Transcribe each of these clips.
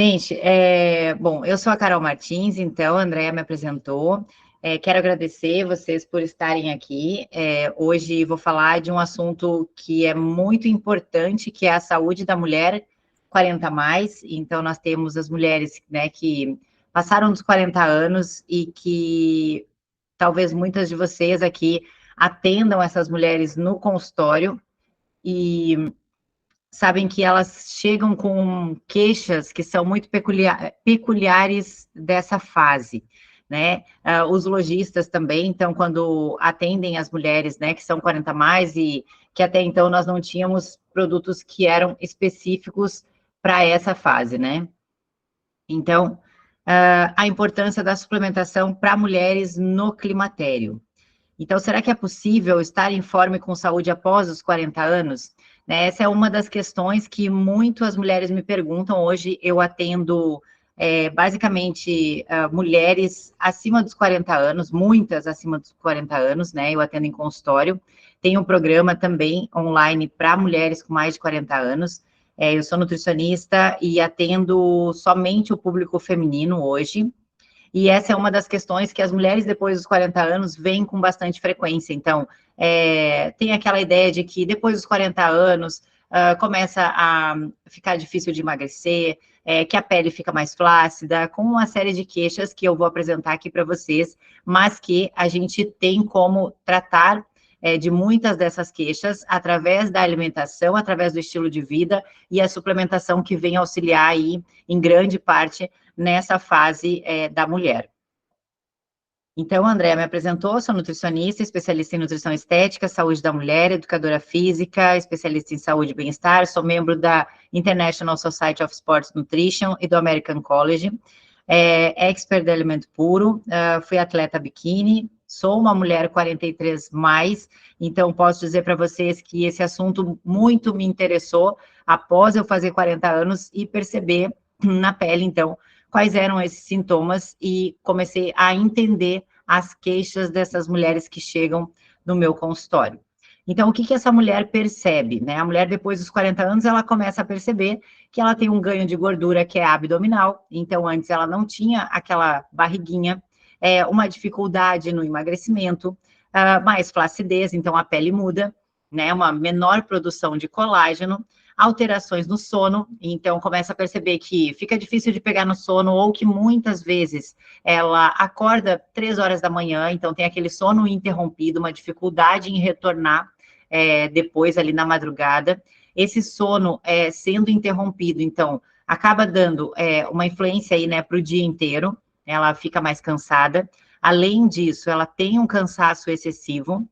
Gente, bom, eu sou a Carol Martins, então a Andrea me apresentou. Quero agradecer vocês por estarem aqui. Hoje vou falar de um assunto que é muito importante, que é a saúde da mulher 40 a mais. Então, nós temos as mulheres, né, que passaram dos 40 anos e que talvez muitas de vocês aqui atendam essas mulheres no consultório e sabem que elas chegam com queixas que são muito peculiares dessa fase, né? Os lojistas também, então, quando atendem as mulheres, né, que são 40 a mais e que até então nós não tínhamos produtos que eram específicos para essa fase, né? Então, a importância da suplementação para mulheres no climatério. Então, será que é possível estar em forma e com saúde após os 40 anos? Né, essa é uma das questões que muitas mulheres me perguntam. Hoje eu atendo, basicamente, mulheres acima dos 40 anos, muitas acima dos 40 anos, né? Eu atendo em consultório. Tem um programa também online para mulheres com mais de 40 anos. Eu sou nutricionista e atendo somente o público feminino hoje. E essa é uma das questões que as mulheres depois dos 40 anos vêm com bastante frequência. Então, tem aquela ideia de que depois dos 40 anos começa a ficar difícil de emagrecer, que a pele fica mais flácida, com uma série de queixas que eu vou apresentar aqui para vocês, mas que a gente tem como tratar de muitas dessas queixas através da alimentação, através do estilo de vida e a suplementação que vem auxiliar aí, em grande parte, nessa fase da mulher. Então, a Andrea me apresentou, sou nutricionista, especialista em nutrição estética, saúde da mulher, educadora física, especialista em saúde e bem-estar, sou membro da International Society of Sports Nutrition e do American College, expert de alimento puro, fui atleta biquíni, sou uma mulher 43 mais, então posso dizer para vocês que esse assunto muito me interessou após eu fazer 40 anos e perceber na pele, então, quais eram esses sintomas e comecei a entender as queixas dessas mulheres que chegam no meu consultório. Então, o que essa mulher percebe, né? A mulher, depois dos 40 anos, ela começa a perceber que ela tem um ganho de gordura que é abdominal, então antes ela não tinha aquela barriguinha, uma dificuldade no emagrecimento, mais flacidez, então a pele muda, né? Uma menor produção de colágeno, alterações no sono, então começa a perceber que fica difícil de pegar no sono, ou que muitas vezes ela acorda 3 horas da manhã, então tem aquele sono interrompido, uma dificuldade em retornar depois ali na madrugada, esse sono sendo interrompido, então acaba dando uma influência aí, né, para o dia inteiro, ela fica mais cansada, além disso, ela tem um cansaço excessivo,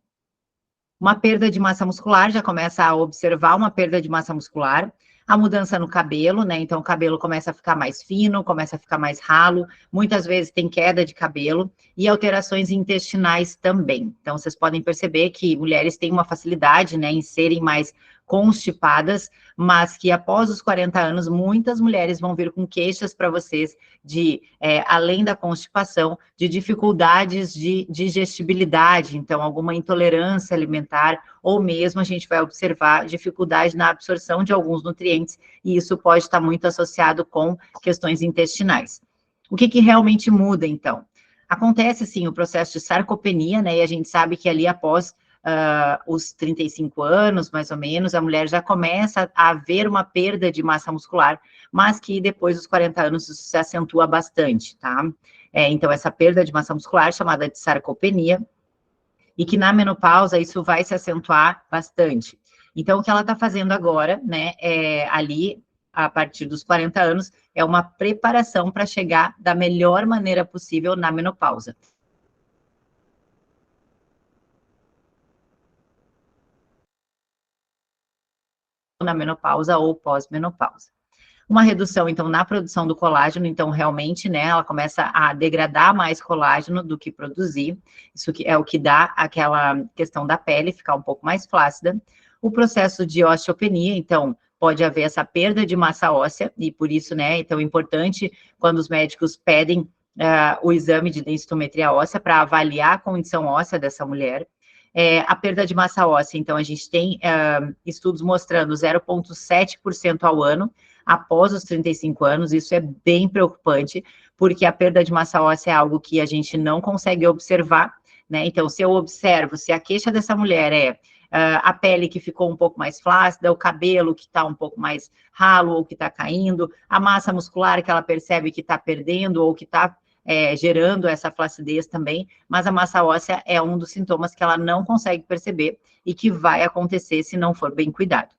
uma perda de massa muscular, já começa a observar uma perda de massa muscular, a mudança no cabelo, né? Então, o cabelo começa a ficar mais fino, começa a ficar mais ralo, muitas vezes tem queda de cabelo e alterações intestinais também. Então, vocês podem perceber que mulheres têm uma facilidade, né, em serem mais constipadas, mas que após os 40 anos, muitas mulheres vão vir com queixas para vocês de, além da constipação, de dificuldades de digestibilidade, então alguma intolerância alimentar, ou mesmo a gente vai observar dificuldade na absorção de alguns nutrientes, e isso pode estar muito associado com questões intestinais. O que realmente muda, então? Acontece, sim, o processo de sarcopenia, né, e a gente sabe que ali após os 35 anos, mais ou menos, a mulher já começa a haver uma perda de massa muscular, mas que depois dos 40 anos isso se acentua bastante, tá? Então, essa perda de massa muscular, chamada de sarcopenia, e que na menopausa isso vai se acentuar bastante. Então, o que ela está fazendo agora, né, ali, a partir dos 40 anos, é uma preparação para chegar da melhor maneira possível na menopausa. Na menopausa ou pós-menopausa. Uma redução, então, na produção do colágeno, então, realmente, né, ela começa a degradar mais colágeno do que produzir, isso que é o que dá aquela questão da pele ficar um pouco mais flácida. O processo de osteopenia, então, pode haver essa perda de massa óssea, e por isso, né, então, é importante quando os médicos pedem o exame de densitometria óssea para avaliar a condição óssea dessa mulher. A perda de massa óssea, então, a gente tem estudos mostrando 0,7% ao ano, após os 35 anos, isso é bem preocupante, porque a perda de massa óssea é algo que a gente não consegue observar, né? Então, se eu observo, se a queixa dessa mulher é a pele que ficou um pouco mais flácida, o cabelo que está um pouco mais ralo ou que está caindo, a massa muscular que ela percebe que está perdendo ou que está gerando essa flacidez também, mas a massa óssea é um dos sintomas que ela não consegue perceber e que vai acontecer se não for bem cuidado.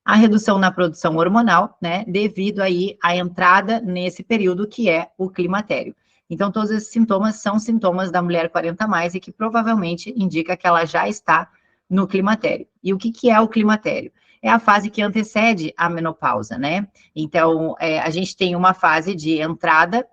A redução na produção hormonal, né, devido aí à entrada nesse período que é o climatério. Então, todos esses sintomas são sintomas da mulher 40 mais e que provavelmente indica que ela já está no climatério. E o que é o climatério? É a fase que antecede a menopausa, né? Então, a gente tem uma fase de entrada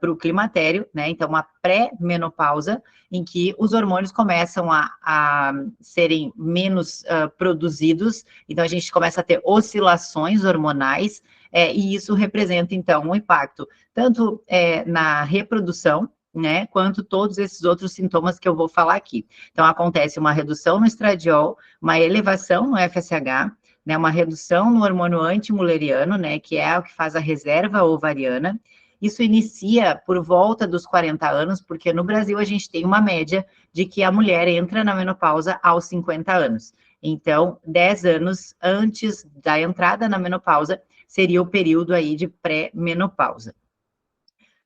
para o climatério, né? Então, uma pré-menopausa, em que os hormônios começam a serem menos produzidos, então a gente começa a ter oscilações hormonais, e isso representa, então, um impacto tanto na reprodução, né, quanto todos esses outros sintomas que eu vou falar aqui. Então, acontece uma redução no estradiol, uma elevação no FSH, né, uma redução no hormônio antimuleriano, né, que é o que faz a reserva ovariana. Isso inicia por volta dos 40 anos, porque no Brasil a gente tem uma média de que a mulher entra na menopausa aos 50 anos. Então, 10 anos antes da entrada na menopausa seria o período aí de pré-menopausa.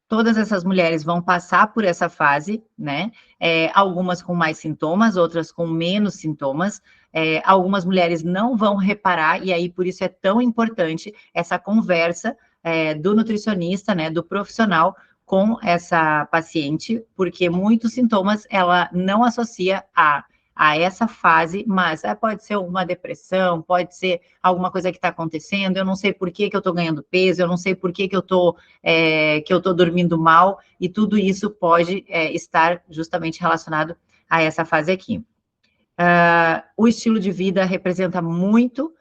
Todas essas mulheres vão passar por essa fase, né? Algumas com mais sintomas, outras com menos sintomas. Algumas mulheres não vão reparar, e aí por isso é tão importante essa conversa do nutricionista, né? Do profissional com essa paciente, porque muitos sintomas ela não associa a essa fase, mas pode ser uma depressão, pode ser alguma coisa que está acontecendo, eu não sei por que eu estou ganhando peso, eu não sei por que eu estou dormindo mal, e tudo isso pode estar justamente relacionado a essa fase aqui. O estilo de vida representa muito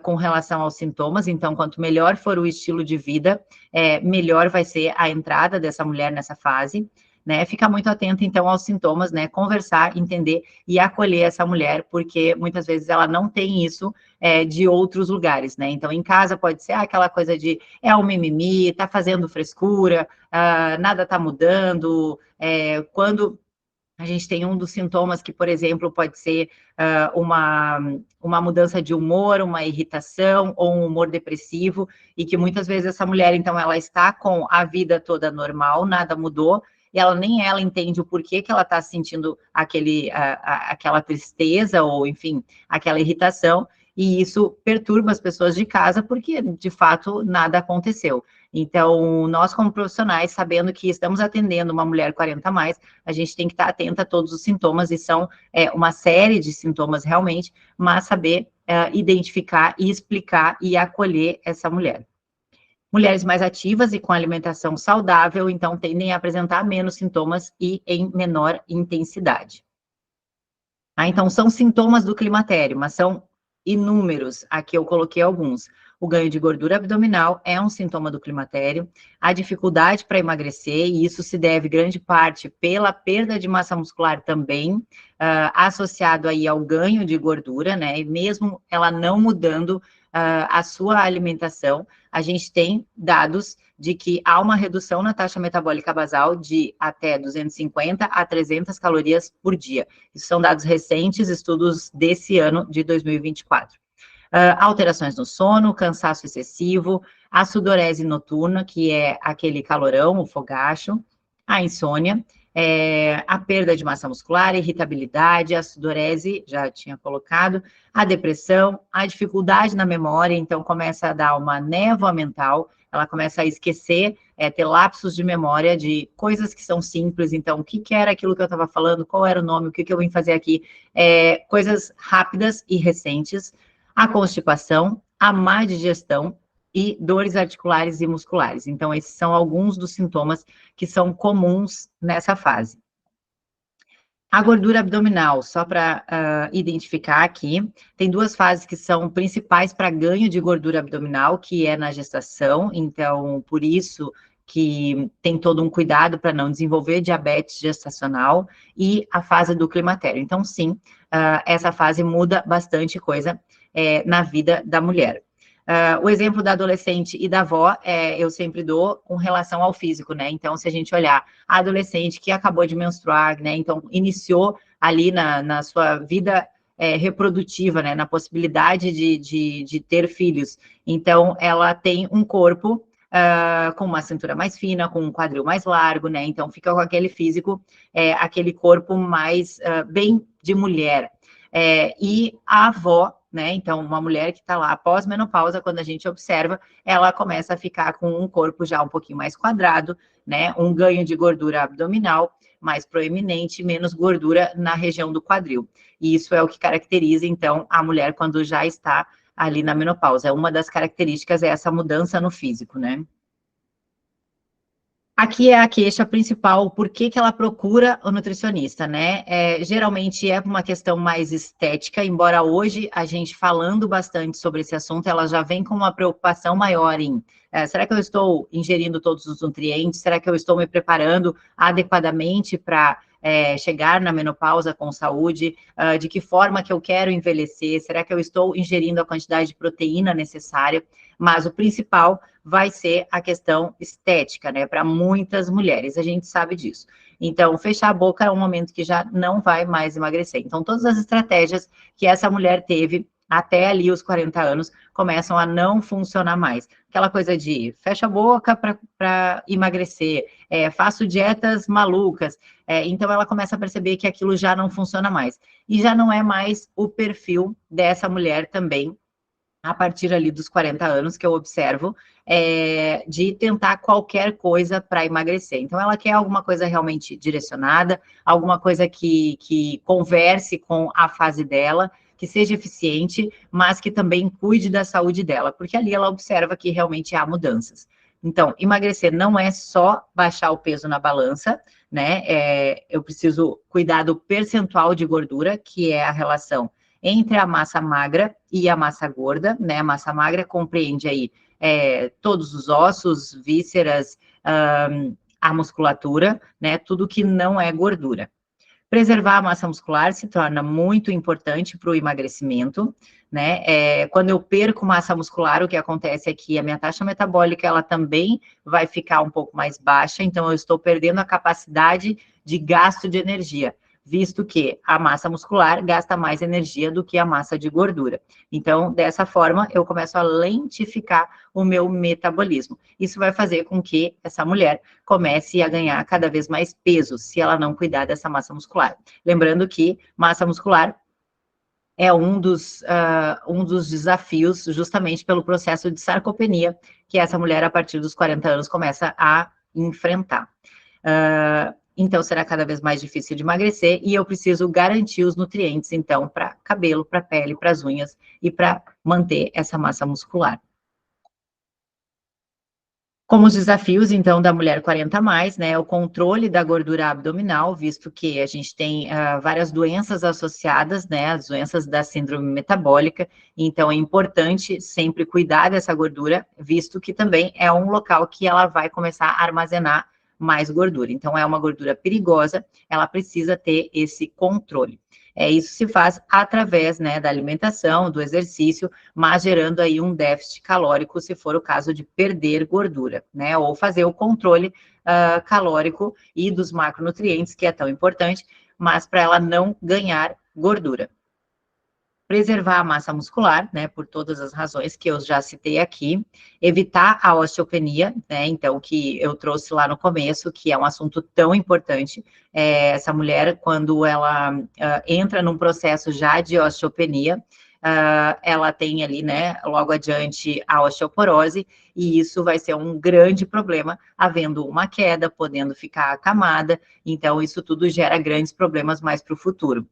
com relação aos sintomas, então, quanto melhor for o estilo de vida, melhor vai ser a entrada dessa mulher nessa fase, né? Ficar muito atento, então, aos sintomas, né? Conversar, entender e acolher essa mulher, porque muitas vezes ela não tem isso de outros lugares, né? Então, em casa pode ser aquela coisa de um mimimi, tá fazendo frescura, nada tá mudando, quando a gente tem um dos sintomas que, por exemplo, pode ser uma mudança de humor, uma irritação ou um humor depressivo, e que muitas vezes essa mulher, então, ela está com a vida toda normal, nada mudou, e ela nem ela entende o porquê que ela está sentindo aquela tristeza ou, enfim, aquela irritação, e isso perturba as pessoas de casa porque, de fato, nada aconteceu. Então, nós como profissionais, sabendo que estamos atendendo uma mulher 40 a mais, a gente tem que estar atenta a todos os sintomas, e são uma série de sintomas realmente, mas saber identificar e explicar e acolher essa mulher. Mulheres mais ativas e com alimentação saudável, então, tendem a apresentar menos sintomas e em menor intensidade. Então, são sintomas do climatério, mas são inúmeros. Aqui eu coloquei alguns. O ganho de gordura abdominal é um sintoma do climatério. A dificuldade para emagrecer, e isso se deve grande parte pela perda de massa muscular também, associado aí ao ganho de gordura, né? E mesmo ela não mudando a sua alimentação, a gente tem dados de que há uma redução na taxa metabólica basal de até 250 a 300 calorias por dia. Isso são dados recentes, estudos desse ano de 2024. Alterações no sono, cansaço excessivo, a sudorese noturna, que é aquele calorão, o fogacho, a insônia, a perda de massa muscular, irritabilidade, a sudorese, já tinha colocado, a depressão, a dificuldade na memória, então começa a dar uma névoa mental, ela começa a esquecer, ter lapsos de memória de coisas que são simples, então, o que era aquilo que eu estava falando, qual era o nome, o que eu vim fazer aqui, coisas rápidas e recentes, a constipação, a má digestão e dores articulares e musculares. Então, esses são alguns dos sintomas que são comuns nessa fase. A gordura abdominal, só para identificar aqui, tem duas fases que são principais para ganho de gordura abdominal, que é na gestação, então, por isso que tem todo um cuidado para não desenvolver diabetes gestacional, e a fase do climatério. Então, sim, essa fase muda bastante coisa na vida da mulher. O exemplo da adolescente e da avó, eu sempre dou com relação ao físico, né? Então, se a gente olhar a adolescente que acabou de menstruar, né? Então, iniciou ali na sua vida reprodutiva, né? Na possibilidade de ter filhos. Então, ela tem um corpo com uma cintura mais fina, com um quadril mais largo, né? Então, fica com aquele físico, aquele corpo mais bem de mulher. E a avó, né? Então, uma mulher que está lá após menopausa, quando a gente observa, ela começa a ficar com um corpo já um pouquinho mais quadrado, né? Um ganho de gordura abdominal mais proeminente, menos gordura na região do quadril. E isso é o que caracteriza, então, a mulher quando já está ali na menopausa. Uma das características é essa mudança no físico, né? Aqui é a queixa principal, por que que ela procura o nutricionista, né? Geralmente é uma questão mais estética, embora hoje a gente falando bastante sobre esse assunto, ela já vem com uma preocupação maior em será que eu estou ingerindo todos os nutrientes? Será que eu estou me preparando adequadamente para chegar na menopausa com saúde? De que forma que eu quero envelhecer? Será que eu estou ingerindo a quantidade de proteína necessária? Mas o principal vai ser a questão estética, né? Para muitas mulheres, a gente sabe disso. Então, fechar a boca é um momento que já não vai mais emagrecer. Então, todas as estratégias que essa mulher teve até ali os 40 anos começam a não funcionar mais. Aquela coisa de fecha a boca para emagrecer, faço dietas malucas. Então, ela começa a perceber que aquilo já não funciona mais. E já não é mais o perfil dessa mulher também, a partir ali dos 40 anos, que eu observo, de tentar qualquer coisa para emagrecer. Então, ela quer alguma coisa realmente direcionada, alguma coisa que converse com a fase dela, que seja eficiente, mas que também cuide da saúde dela, porque ali ela observa que realmente há mudanças. Então, emagrecer não é só baixar o peso na balança, né? Eu preciso cuidar do percentual de gordura, que é a relação entre a massa magra e a massa gorda, né? A massa magra compreende aí todos os ossos, vísceras, a musculatura, né? Tudo que não é gordura. Preservar a massa muscular se torna muito importante para o emagrecimento, né? Quando eu perco massa muscular, o que acontece é que a minha taxa metabólica, ela também vai ficar um pouco mais baixa, então eu estou perdendo a capacidade de gasto de energia, visto que a massa muscular gasta mais energia do que a massa de gordura. Então, dessa forma, eu começo a lentificar o meu metabolismo. Isso vai fazer com que essa mulher comece a ganhar cada vez mais peso, se ela não cuidar dessa massa muscular. Lembrando que massa muscular é um dos desafios, justamente pelo processo de sarcopenia, que essa mulher, a partir dos 40 anos, começa a enfrentar. Então, será cada vez mais difícil de emagrecer e eu preciso garantir os nutrientes, então, para cabelo, para pele, para as unhas e para manter essa massa muscular. Como os desafios, então, da mulher 40 a mais, né, o controle da gordura abdominal, visto que a gente tem várias doenças associadas, né, as doenças da síndrome metabólica, então é importante sempre cuidar dessa gordura, visto que também é um local que ela vai começar a armazenar mais gordura. Então, é uma gordura perigosa, ela precisa ter esse controle. Isso se faz através, né, da alimentação, do exercício, mas gerando aí um déficit calórico, se for o caso de perder gordura, né, ou fazer o controle calórico e dos macronutrientes, que é tão importante, mas para ela não ganhar gordura. Preservar a massa muscular, né, por todas as razões que eu já citei aqui, evitar a osteopenia, né, então, que eu trouxe lá no começo, que é um assunto tão importante, essa mulher, quando ela entra num processo já de osteopenia, ela tem ali, né, logo adiante a osteoporose, e isso vai ser um grande problema, havendo uma queda, podendo ficar acamada, então isso tudo gera grandes problemas mais para o futuro.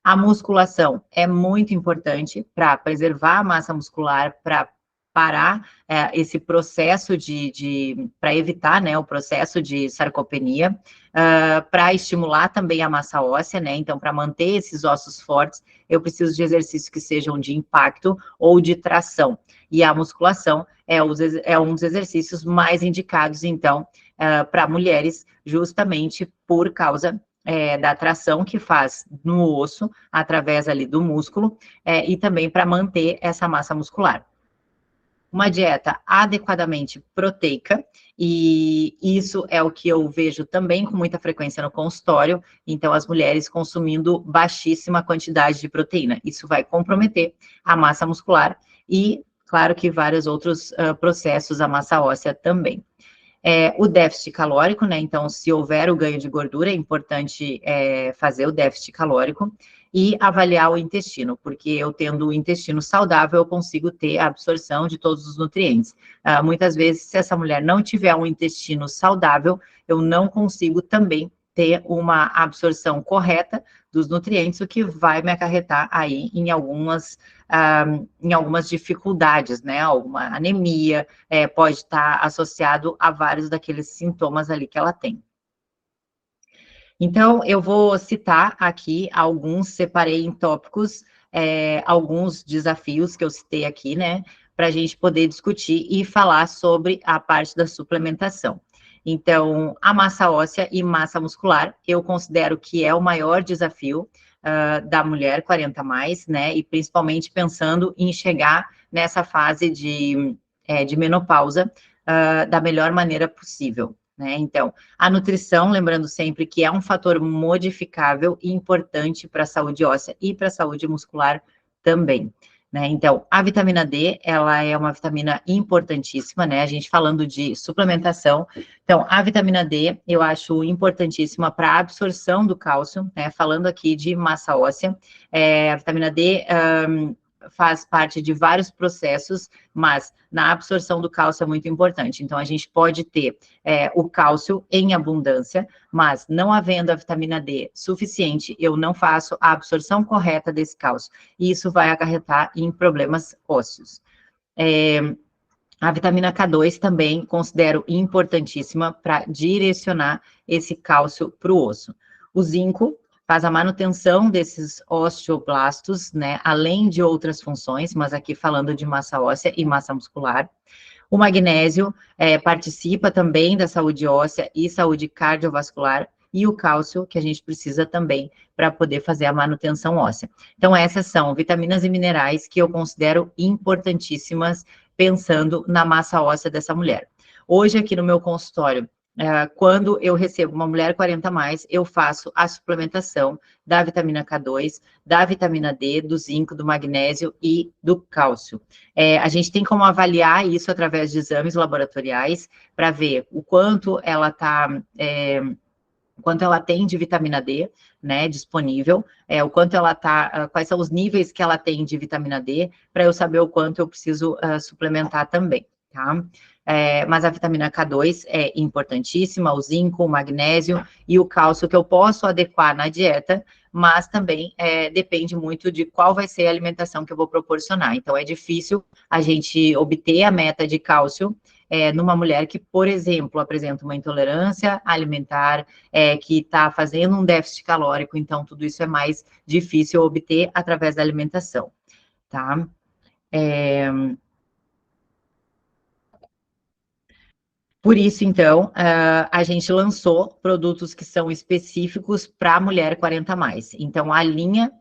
A musculação é muito importante para preservar a massa muscular, para parar esse processo para evitar, né, o processo de sarcopenia, para estimular também a massa óssea, né, então para manter esses ossos fortes, eu preciso de exercícios que sejam de impacto ou de tração, e a musculação é um dos exercícios mais indicados, então, para mulheres, justamente por causa da tração que faz no osso, através ali do músculo, e também para manter essa massa muscular. uma dieta adequadamente proteica, e isso é o que eu vejo também com muita frequência no consultório. Então, as mulheres consumindo baixíssima quantidade de proteína. Isso vai comprometer a massa muscular e, claro, que vários outros processos, a massa óssea também. O déficit calórico, né? Então, se houver o ganho de gordura, é importante fazer o déficit calórico e avaliar o intestino, porque eu tendo o intestino saudável, eu consigo ter a absorção de todos os nutrientes. Muitas vezes, se essa mulher não tiver um intestino saudável, eu não consigo também ter uma absorção correta dos nutrientes, o que vai me acarretar aí em algumas dificuldades, né? Alguma anemia, pode estar associado a vários daqueles sintomas ali que ela tem. Então, eu vou citar aqui alguns, separei em tópicos, alguns desafios que eu citei aqui, né, para a gente poder discutir e falar sobre a parte da suplementação. Então, a massa óssea e massa muscular, eu considero que é o maior desafio da mulher 40 mais, né, e principalmente pensando em chegar nessa fase de menopausa da melhor maneira possível. Né? Então, a nutrição, lembrando sempre que é um fator modificável e importante para a saúde óssea e para a saúde muscular também. Né? Então, a vitamina D, ela é uma vitamina importantíssima, né? A gente falando de suplementação. Então, a vitamina D, eu acho importantíssima para a absorção do cálcio, né? Falando aqui de massa óssea, a vitamina D faz parte de vários processos, mas na absorção do cálcio é muito importante. Então, a gente pode ter o cálcio em abundância, mas não havendo a vitamina D suficiente, eu não faço a absorção correta desse cálcio. E isso vai acarretar em problemas ósseos. A vitamina K2 também considero importantíssima para direcionar esse cálcio para o osso. O zinco faz a manutenção desses osteoblastos, né, além de outras funções, mas aqui falando de massa óssea e massa muscular. O magnésio participa também da saúde óssea e saúde cardiovascular, e o cálcio, que a gente precisa também para poder fazer a manutenção óssea. Então, essas são vitaminas e minerais que eu considero importantíssimas pensando na massa óssea dessa mulher. Hoje, aqui no meu consultório, quando eu recebo uma mulher 40 mais, eu faço a suplementação da vitamina K2, da vitamina D, do zinco, do magnésio e do cálcio. A gente tem como avaliar isso através de exames laboratoriais para ver o quanto ela quanto ela tem de vitamina D, né, disponível, o quanto ela quais são os níveis que ela tem de vitamina D, para eu saber o quanto eu preciso suplementar também, tá? Mas a vitamina K2 é importantíssima, o zinco, o magnésio e o cálcio que eu posso adequar na dieta, mas também depende muito de qual vai ser a alimentação que eu vou proporcionar. Então, é difícil a gente obter a meta de cálcio numa mulher que, por exemplo, apresenta uma intolerância alimentar, que está fazendo um déficit calórico, então tudo isso é mais difícil obter através da alimentação, tá? Por isso, então, a gente lançou produtos que são específicos para a mulher 40 mais. Então, a linha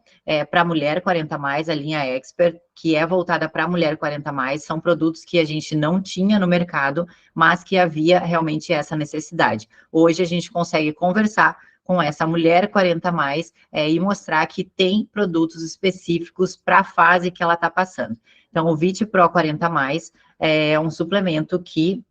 para a mulher 40 mais, a linha Expert, que é voltada para a mulher 40 mais, são produtos que a gente não tinha no mercado, mas que havia realmente essa necessidade. Hoje a gente consegue conversar com essa mulher 40 mais e mostrar que tem produtos específicos para a fase que ela está passando. Então, o Vit Pro 40 mais é um suplemento que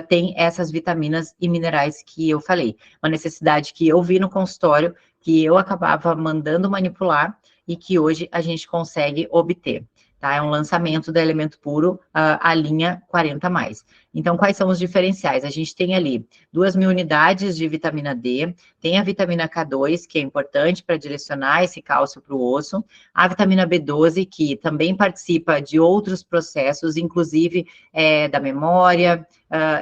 tem essas vitaminas e minerais que eu falei. Uma necessidade que eu vi no consultório, que eu acabava mandando manipular e que hoje a gente consegue obter. Tá? É um lançamento da Elemento Puro, a linha 40 mais. Então, quais são os diferenciais? A gente tem ali 2.000 unidades de vitamina D, tem a vitamina K2, que é importante para direcionar esse cálcio para o osso, a vitamina B12, que também participa de outros processos, inclusive da memória,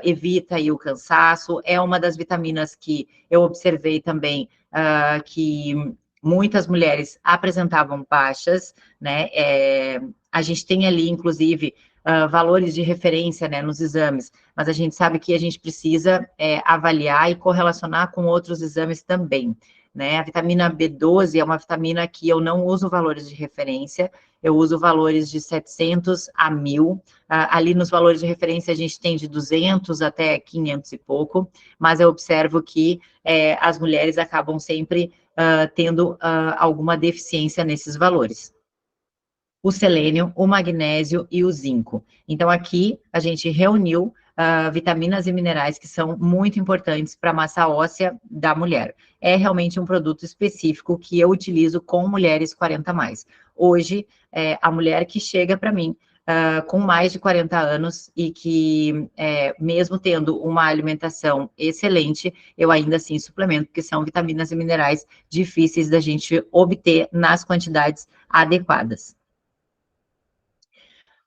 evita aí o cansaço, é uma das vitaminas que eu observei também que muitas mulheres apresentavam baixas, né? A gente tem ali, inclusive, valores de referência, né, nos exames, mas a gente sabe que a gente precisa avaliar e correlacionar com outros exames também, né? A vitamina B12 é uma vitamina que eu não uso valores de referência, eu uso valores de 700 a 1000. Ali nos valores de referência a gente tem de 200 até 500 e pouco, mas eu observo que as mulheres acabam sempre tendo alguma deficiência nesses valores. O selênio, o magnésio e o zinco. Então, aqui a gente reuniu vitaminas e minerais que são muito importantes para a massa óssea da mulher. É realmente um produto específico que eu utilizo com mulheres 40 mais. Hoje, a mulher que chega para mim com mais de 40 anos e que, mesmo tendo uma alimentação excelente, eu ainda assim suplemento, porque são vitaminas e minerais difíceis da gente obter nas quantidades adequadas.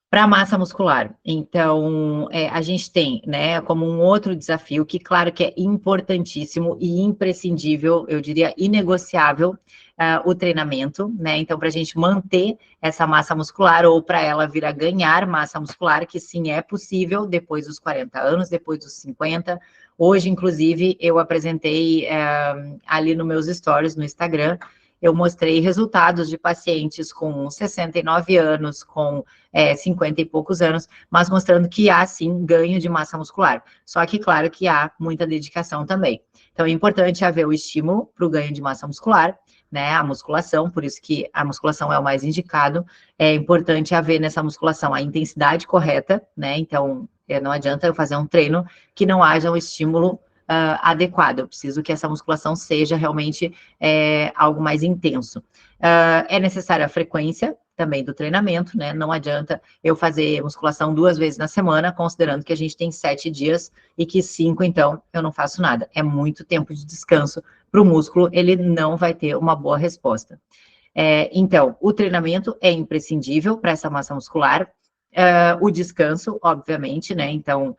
Para a massa muscular, então, a gente tem, né, como um outro desafio, que claro que é importantíssimo e imprescindível, eu diria inegociável, o treinamento, né, então para a gente manter essa massa muscular ou para ela vir a ganhar massa muscular, que sim é possível depois dos 40 anos, depois dos 50, hoje inclusive eu apresentei ali nos meus stories no Instagram, eu mostrei resultados de pacientes com 69 anos, com 50 e poucos anos, mas mostrando que há, sim, ganho de massa muscular. Só que, claro, que há muita dedicação também. Então, é importante haver o estímulo para o ganho de massa muscular, né, a musculação, por isso que a musculação é o mais indicado. É importante haver nessa musculação a intensidade correta, né, então, não adianta eu fazer um treino que não haja um estímulo adequado. Eu preciso que essa musculação seja realmente algo mais intenso. É necessária a frequência também do treinamento, né? Não adianta eu fazer musculação 2 vezes na semana, considerando que a gente tem 7 dias e que 5, então, eu não faço nada. É muito tempo de descanso para o músculo, ele não vai ter uma boa resposta. Então, o treinamento é imprescindível para essa massa muscular, o descanso, obviamente, né? Então,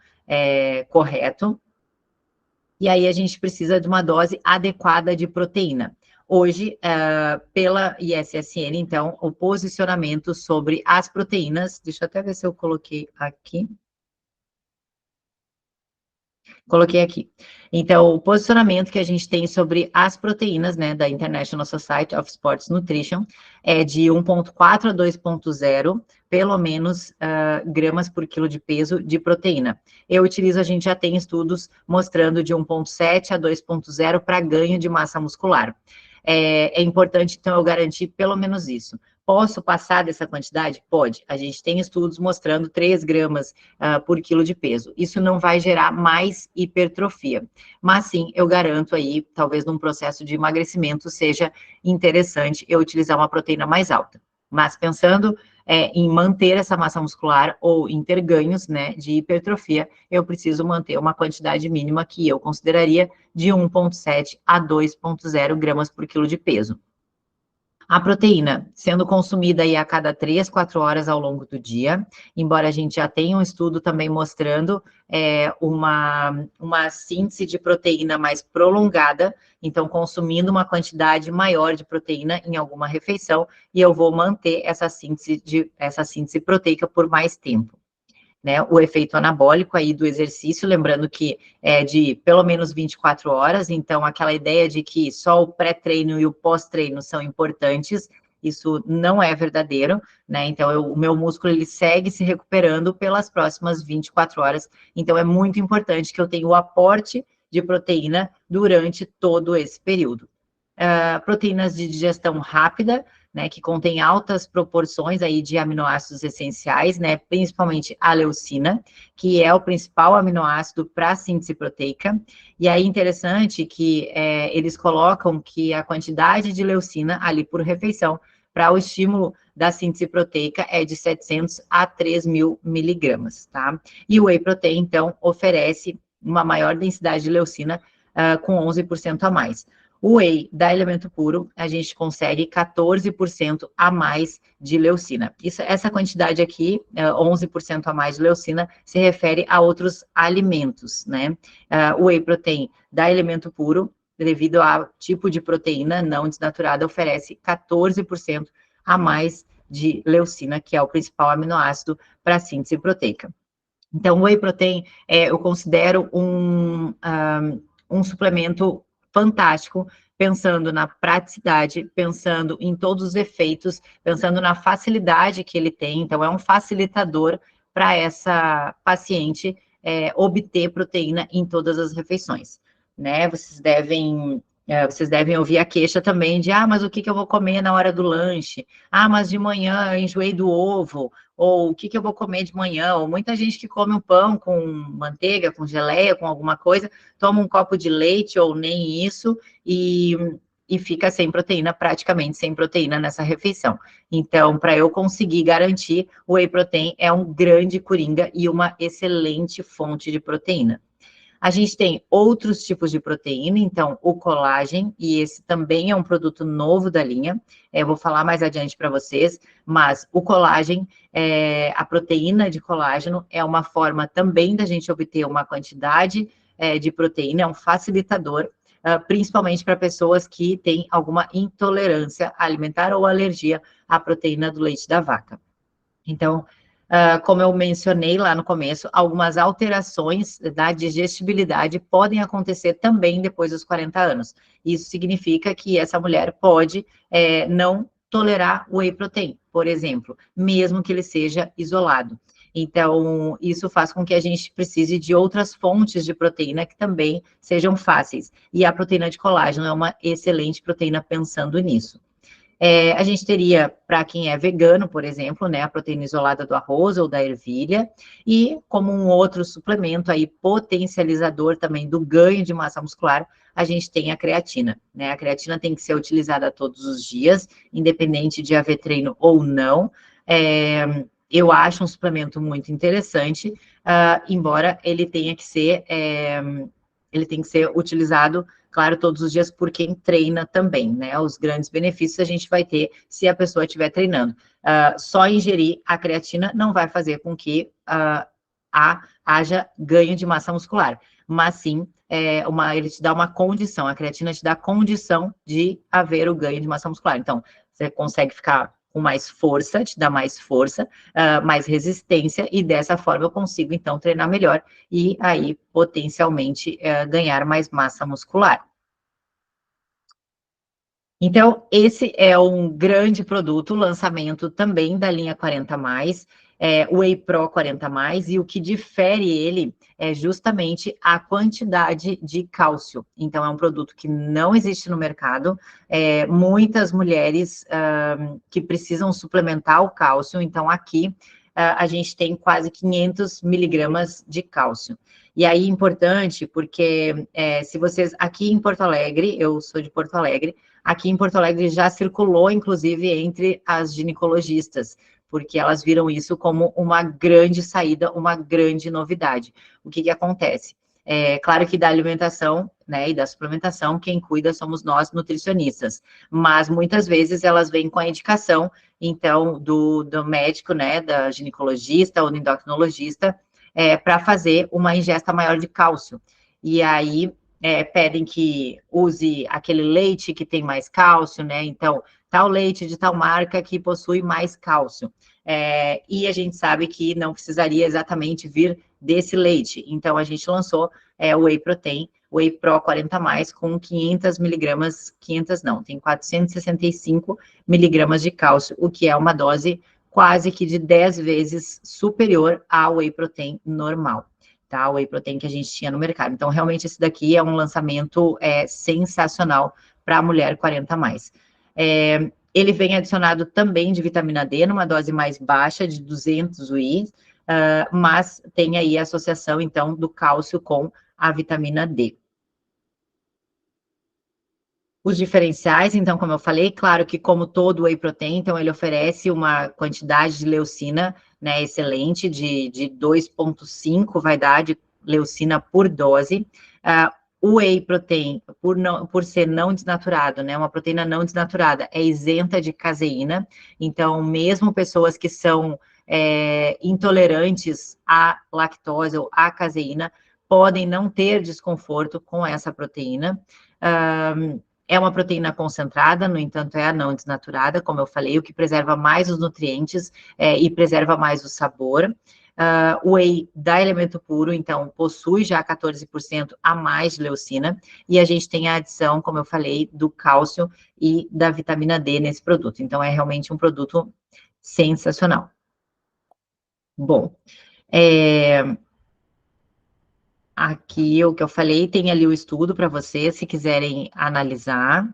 correto. E aí a gente precisa de uma dose adequada de proteína. Hoje, pela ISSN, então, o posicionamento sobre as proteínas, deixa eu até ver se eu coloquei aqui. Coloquei aqui. Então, o posicionamento que a gente tem sobre as proteínas, né, da International Society of Sports Nutrition, é de 1,4 a 2,0, pelo menos, gramas por quilo de peso de proteína. A gente já tem estudos mostrando de 1,7 a 2,0 para ganho de massa muscular. É importante, então, eu garantir pelo menos isso. Posso passar dessa quantidade? Pode. A gente tem estudos mostrando 3 gramas por quilo de peso. Isso não vai gerar mais hipertrofia. Mas sim, eu garanto aí, talvez num processo de emagrecimento seja interessante eu utilizar uma proteína mais alta. Mas pensando em manter essa massa muscular ou em ter ganhos, né, de hipertrofia, eu preciso manter uma quantidade mínima que eu consideraria de 1,7 a 2,0 gramas por quilo de peso. A proteína sendo consumida aí a cada 3, 4 horas ao longo do dia, embora a gente já tenha um estudo também mostrando uma síntese de proteína mais prolongada, então consumindo uma quantidade maior de proteína em alguma refeição, e eu vou manter essa síntese proteica por mais tempo. Né, o efeito anabólico aí do exercício, lembrando que é de pelo menos 24 horas, então aquela ideia de que só o pré-treino e o pós-treino são importantes, isso não é verdadeiro, né, então o meu músculo ele segue se recuperando pelas próximas 24 horas, então é muito importante que eu tenha o aporte de proteína durante todo esse período. Proteínas de digestão rápida, né, que contém altas proporções aí de aminoácidos essenciais, né, principalmente a leucina, que é o principal aminoácido para a síntese proteica. E aí interessante que eles colocam que a quantidade de leucina ali por refeição para o estímulo da síntese proteica é de 700 a 3.000 miligramas, tá? E o whey protein, então, oferece uma maior densidade de leucina com 11% a mais. O whey da Elemento Puro, a gente consegue 14% a mais de leucina. Essa quantidade aqui, 11% a mais de leucina, se refere a outros alimentos, né? O whey protein da Elemento Puro, devido ao tipo de proteína não desnaturada, oferece 14% a mais de leucina, que é o principal aminoácido para a síntese proteica. Então, o whey protein, eu considero um suplemento fantástico pensando na praticidade, pensando em todos os efeitos, pensando na facilidade que ele tem. Então, é um facilitador para essa paciente obter proteína em todas as refeições, né? Vocês devem ouvir a queixa também de, mas o que eu vou comer na hora do lanche? Mas de manhã eu enjoei do ovo, ou o que eu vou comer de manhã? Ou muita gente que come um pão com manteiga, com geleia, com alguma coisa, toma um copo de leite ou nem isso, e fica sem proteína, praticamente sem proteína nessa refeição. Então, para eu conseguir garantir, o whey protein é um grande coringa e uma excelente fonte de proteína. A gente tem outros tipos de proteína, então o colágeno, e esse também é um produto novo da linha, eu vou falar mais adiante para vocês, mas o colágeno, a proteína de colágeno é uma forma também da gente obter uma quantidade de proteína, é um facilitador, principalmente para pessoas que têm alguma intolerância alimentar ou alergia à proteína do leite da vaca. Então, como eu mencionei lá no começo, algumas alterações da digestibilidade podem acontecer também depois dos 40 anos. Isso significa que essa mulher pode não tolerar o whey protein, por exemplo, mesmo que ele seja isolado. Então, isso faz com que a gente precise de outras fontes de proteína que também sejam fáceis. E a proteína de colágeno é uma excelente proteína pensando nisso. A gente teria, para quem é vegano, por exemplo, né, a proteína isolada do arroz ou da ervilha, e como um outro suplemento aí potencializador também do ganho de massa muscular, a gente tem a creatina, né? A creatina tem que ser utilizada todos os dias, independente de haver treino ou não. Eu acho um suplemento muito interessante, embora ele tenha que ser utilizado, claro, todos os dias por quem treina também, né? Os grandes benefícios a gente vai ter se a pessoa estiver treinando. Só ingerir a creatina não vai fazer com que haja ganho de massa muscular, mas sim, ele te dá uma condição, a creatina te dá condição de haver o ganho de massa muscular. Então, você consegue ficar com mais força, te dá mais força, mais resistência, e dessa forma eu consigo, então, treinar melhor e aí, potencialmente, ganhar mais massa muscular. Então, esse é um grande produto, o lançamento também da linha 40+, o Whey Pro 40+, e o que difere ele é justamente a quantidade de cálcio. Então, é um produto que não existe no mercado, muitas mulheres que precisam suplementar o cálcio, então aqui a gente tem quase 500 miligramas de cálcio. E aí, importante, porque se vocês, aqui em Porto Alegre, eu sou de Porto Alegre, aqui em Porto Alegre já circulou, inclusive, entre as ginecologistas, porque elas viram isso como uma grande saída, uma grande novidade. O que acontece? Claro que da alimentação, né, e da suplementação, quem cuida somos nós, nutricionistas, mas muitas vezes elas vêm com a indicação, então, do médico, né, da ginecologista ou do endocrinologista, para fazer uma ingesta maior de cálcio. E aí, pedem que use aquele leite que tem mais cálcio, né? Então, tal leite de tal marca que possui mais cálcio. E a gente sabe que não precisaria exatamente vir desse leite. Então, a gente lançou o Whey Protein, Whey Pro 40+, com 500 miligramas, 500 não, tem 465 miligramas de cálcio, o que é uma dose quase que de 10 vezes superior ao Whey Protein normal. Tá, o Whey Protein que a gente tinha no mercado. Então, realmente, esse daqui é um lançamento sensacional para a mulher 40+. Ele vem adicionado também de vitamina D, numa dose mais baixa, de 200 UI, mas tem aí a associação, então, do cálcio com a vitamina D. Os diferenciais, então, como eu falei, claro que como todo whey protein, então ele oferece uma quantidade de leucina, né, excelente, de 2,5 vai dar de leucina por dose. O whey protein, por ser não desnaturado, né, uma proteína não desnaturada, é isenta de caseína, então mesmo pessoas que são intolerantes à lactose ou à caseína, podem não ter desconforto com essa proteína. É uma proteína concentrada, no entanto, é a não desnaturada, como eu falei, o que preserva mais os nutrientes e preserva mais o sabor. O whey da Elemento Puro, então, possui já 14% a mais de leucina, e a gente tem a adição, como eu falei, do cálcio e da vitamina D nesse produto. Então, é realmente um produto sensacional. Bom, aqui o que eu falei, tem ali o estudo para vocês, se quiserem analisar.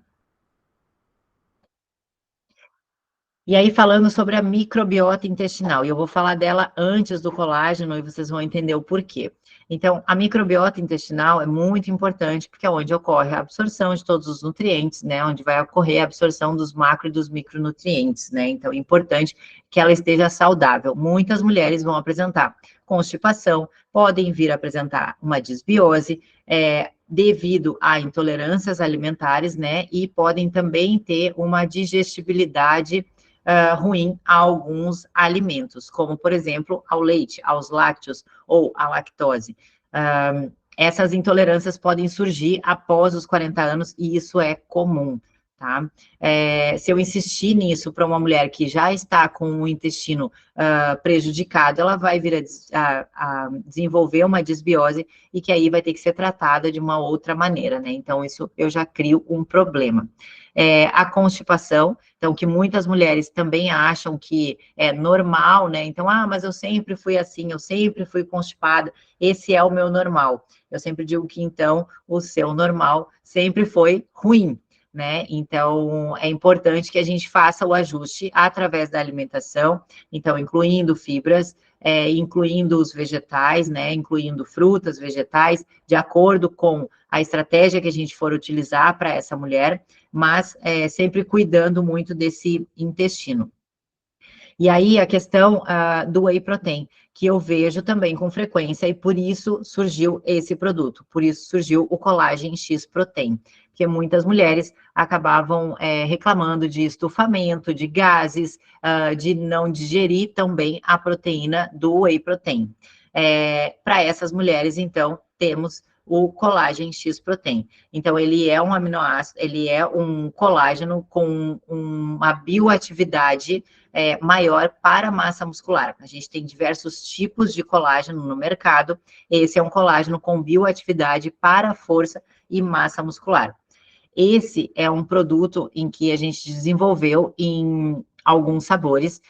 E aí, falando sobre a microbiota intestinal, e eu vou falar dela antes do colágeno e vocês vão entender o porquê. Então, a microbiota intestinal é muito importante, porque é onde ocorre a absorção de todos os nutrientes, né? Onde vai ocorrer a absorção dos macro e dos micronutrientes, né? Então, é importante que ela esteja saudável. Muitas mulheres vão apresentar constipação, podem vir a apresentar uma disbiose, devido a intolerâncias alimentares, né? E podem também ter uma digestibilidade ruim a alguns alimentos, como, por exemplo, ao leite, aos lácteos ou à lactose. Essas intolerâncias podem surgir após os 40 anos e isso é comum, tá? Se eu insistir nisso para uma mulher que já está com o intestino prejudicado, ela vai vir a desenvolver uma disbiose e que aí vai ter que ser tratada de uma outra maneira, né? Então, isso eu já crio um problema. A constipação, então, que muitas mulheres também acham que é normal, né? Então, mas eu sempre fui assim, eu sempre fui constipada, esse é o meu normal. Eu sempre digo que, então, o seu normal sempre foi ruim, né? Então, é importante que a gente faça o ajuste através da alimentação, então, incluindo fibras, incluindo os vegetais, né? Incluindo frutas, vegetais, de acordo com a estratégia que a gente for utilizar para essa mulher, mas sempre cuidando muito desse intestino. E aí a questão do whey protein, que eu vejo também com frequência, e por isso surgiu esse produto, por isso surgiu o colágeno X Protein, porque muitas mulheres acabavam reclamando de estufamento, de gases, de não digerir tão bem a proteína do whey protein. Para essas mulheres, então, temos o colágeno X Protein. Então, ele é um aminoácido, ele é um colágeno com uma bioatividade maior para a massa muscular. A gente tem diversos tipos de colágeno no mercado, esse é um colágeno com bioatividade para força e massa muscular. Esse é um produto em que a gente desenvolveu em alguns sabores,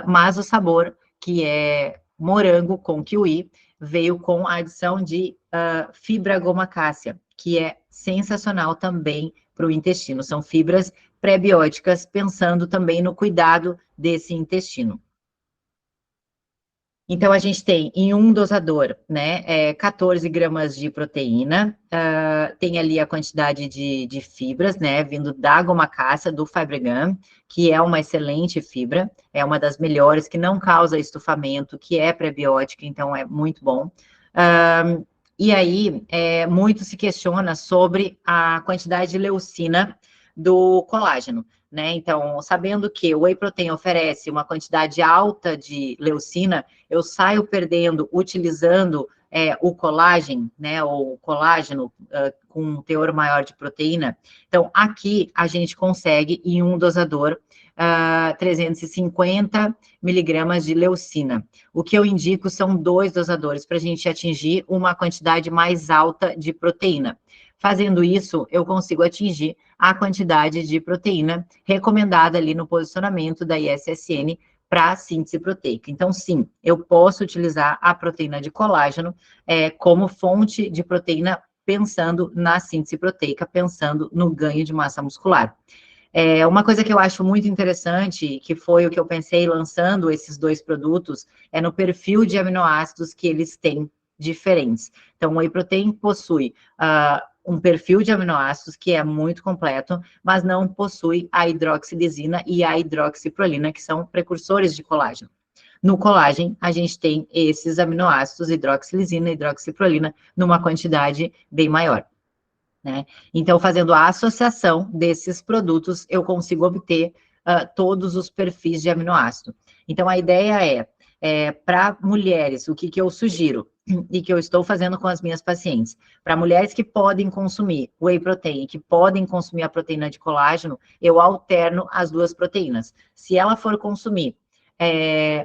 mas o sabor que é morango com kiwi veio com a adição de fibra goma cássia, que é sensacional também para o intestino. São fibras pré-bióticas, pensando também no cuidado desse intestino. Então, a gente tem em um dosador, né, 14 gramas de proteína, tem ali a quantidade de fibras, né, vindo da goma cássia, do Fibregum, que é uma excelente fibra, é uma das melhores, que não causa estufamento, que é prebiótica, então é muito bom. E aí, muito se questiona sobre a quantidade de leucina do colágeno, né? Então, sabendo que o whey protein oferece uma quantidade alta de leucina, eu saio perdendo utilizando o colágeno, né? Ou colágeno com um teor maior de proteína. Então, aqui a gente consegue, em um dosador, 350 miligramas de leucina. O que eu indico são 2 dosadores para a gente atingir uma quantidade mais alta de proteína. Fazendo isso, eu consigo atingir a quantidade de proteína recomendada ali no posicionamento da ISSN para a síntese proteica. Então, sim, eu posso utilizar a proteína de colágeno como fonte de proteína, pensando na síntese proteica, pensando no ganho de massa muscular. Uma coisa que eu acho muito interessante, que foi o que eu pensei lançando esses 2 produtos, é no perfil de aminoácidos que eles têm diferentes. Então, o whey protein possui um perfil de aminoácidos que é muito completo, mas não possui a hidroxilisina e a hidroxiprolina, que são precursores de colágeno. No colágeno, a gente tem esses aminoácidos, hidroxilisina e hidroxiprolina, numa quantidade bem maior, né? Então, fazendo a associação desses produtos, eu consigo obter todos os perfis de aminoácido. Então, a ideia para mulheres, o que eu sugiro e que eu estou fazendo com as minhas pacientes, para mulheres que podem consumir whey protein, que podem consumir a proteína de colágeno, eu alterno as 2 proteínas. Se ela for consumir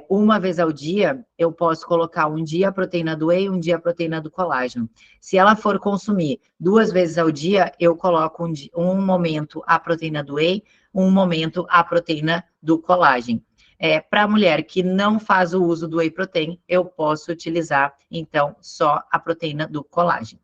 uma vez ao dia, eu posso colocar um dia a proteína do whey, um dia a proteína do colágeno. Se ela for consumir 2 vezes ao dia, eu coloco um momento a proteína do whey, um momento a proteína do colágeno. Para a mulher que não faz o uso do whey protein, eu posso utilizar, então, só a proteína do colágeno.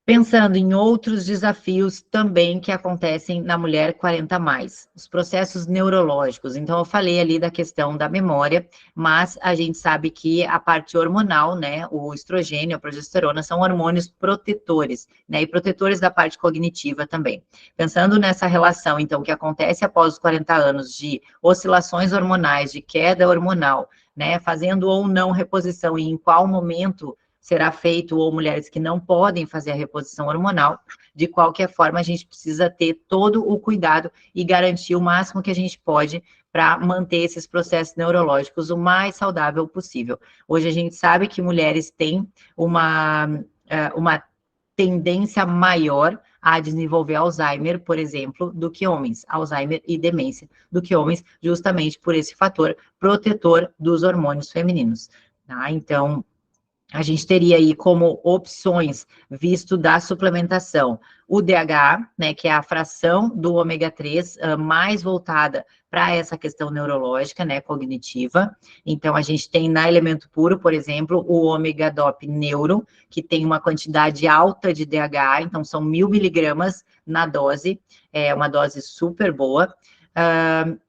Pensando em outros desafios também que acontecem na mulher 40 mais, os processos neurológicos. Então, eu falei ali da questão da memória, mas a gente sabe que a parte hormonal, né, o estrogênio, a progesterona, são hormônios protetores, né, e protetores da parte cognitiva também. Pensando nessa relação, então, que acontece após os 40 anos de oscilações hormonais, de queda hormonal, né, fazendo ou não reposição e em qual momento será feito, ou mulheres que não podem fazer a reposição hormonal, de qualquer forma, a gente precisa ter todo o cuidado e garantir o máximo que a gente pode para manter esses processos neurológicos o mais saudável possível. Hoje a gente sabe que mulheres têm uma tendência maior a desenvolver Alzheimer, por exemplo, do que homens, Alzheimer e demência, do que homens, justamente por esse fator protetor dos hormônios femininos. Tá? Então, a gente teria aí como opções, visto da suplementação, o DHA, né, que é a fração do ômega 3 mais voltada para essa questão neurológica, né, cognitiva. Então, a gente tem na Elemento Puro, por exemplo, o ômega DOP Neuro, que tem uma quantidade alta de DHA, então são 1.000 miligramas na dose, é uma dose super boa.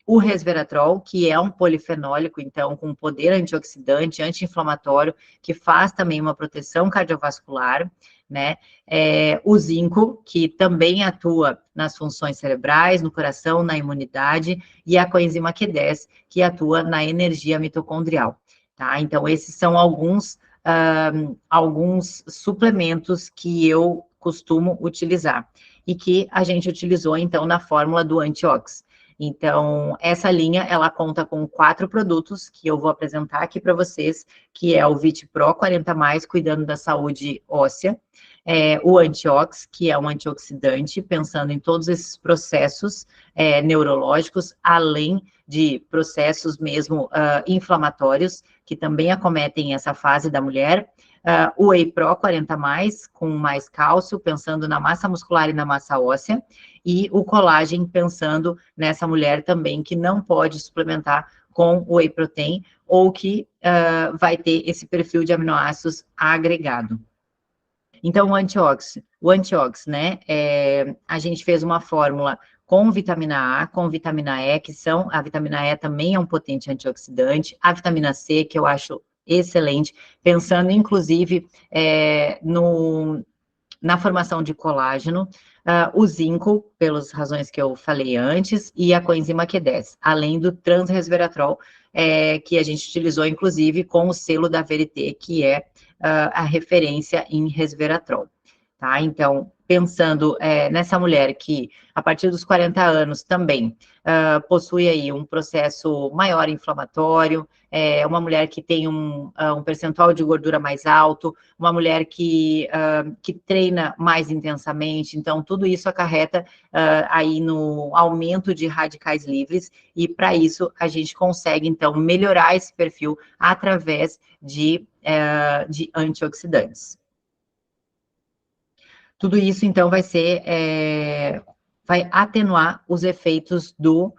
O resveratrol, que é um polifenólico, então, com poder antioxidante, anti-inflamatório, que faz também uma proteção cardiovascular, né? O zinco, que também atua nas funções cerebrais, no coração, na imunidade, e a coenzima Q10, que atua na energia mitocondrial, tá? Então, esses são alguns suplementos que eu costumo utilizar, e que a gente utilizou, então, na fórmula do antiox. Então, essa linha, ela conta com 4 produtos que eu vou apresentar aqui para vocês, que é o VitPro 40+, cuidando da saúde óssea, o Antiox, que é um antioxidante, pensando em todos esses processos neurológicos, além de processos mesmo inflamatórios, que também acometem essa fase da mulher, o Whey Pro 40+, com mais cálcio, pensando na massa muscular e na massa óssea, e o colágeno, pensando nessa mulher também que não pode suplementar com o Whey Protein, ou que vai ter esse perfil de aminoácidos agregado. Então, o Antiox, né, a gente fez uma fórmula com vitamina A, com vitamina E, a vitamina E também é um potente antioxidante, a vitamina C, que eu acho excelente, pensando inclusive na formação de colágeno, o zinco, pelas razões que eu falei antes, e a coenzima Q10, além do transresveratrol, que a gente utilizou, inclusive, com o selo da Verité, que é a referência em resveratrol, tá? Então, pensando nessa mulher que, a partir dos 40 anos, também possui aí um processo maior inflamatório, uma mulher que tem um percentual de gordura mais alto, uma mulher que treina mais intensamente, então tudo isso acarreta aí no aumento de radicais livres, e para isso a gente consegue, então, melhorar esse perfil através de antioxidantes. Tudo isso, então, vai atenuar os efeitos do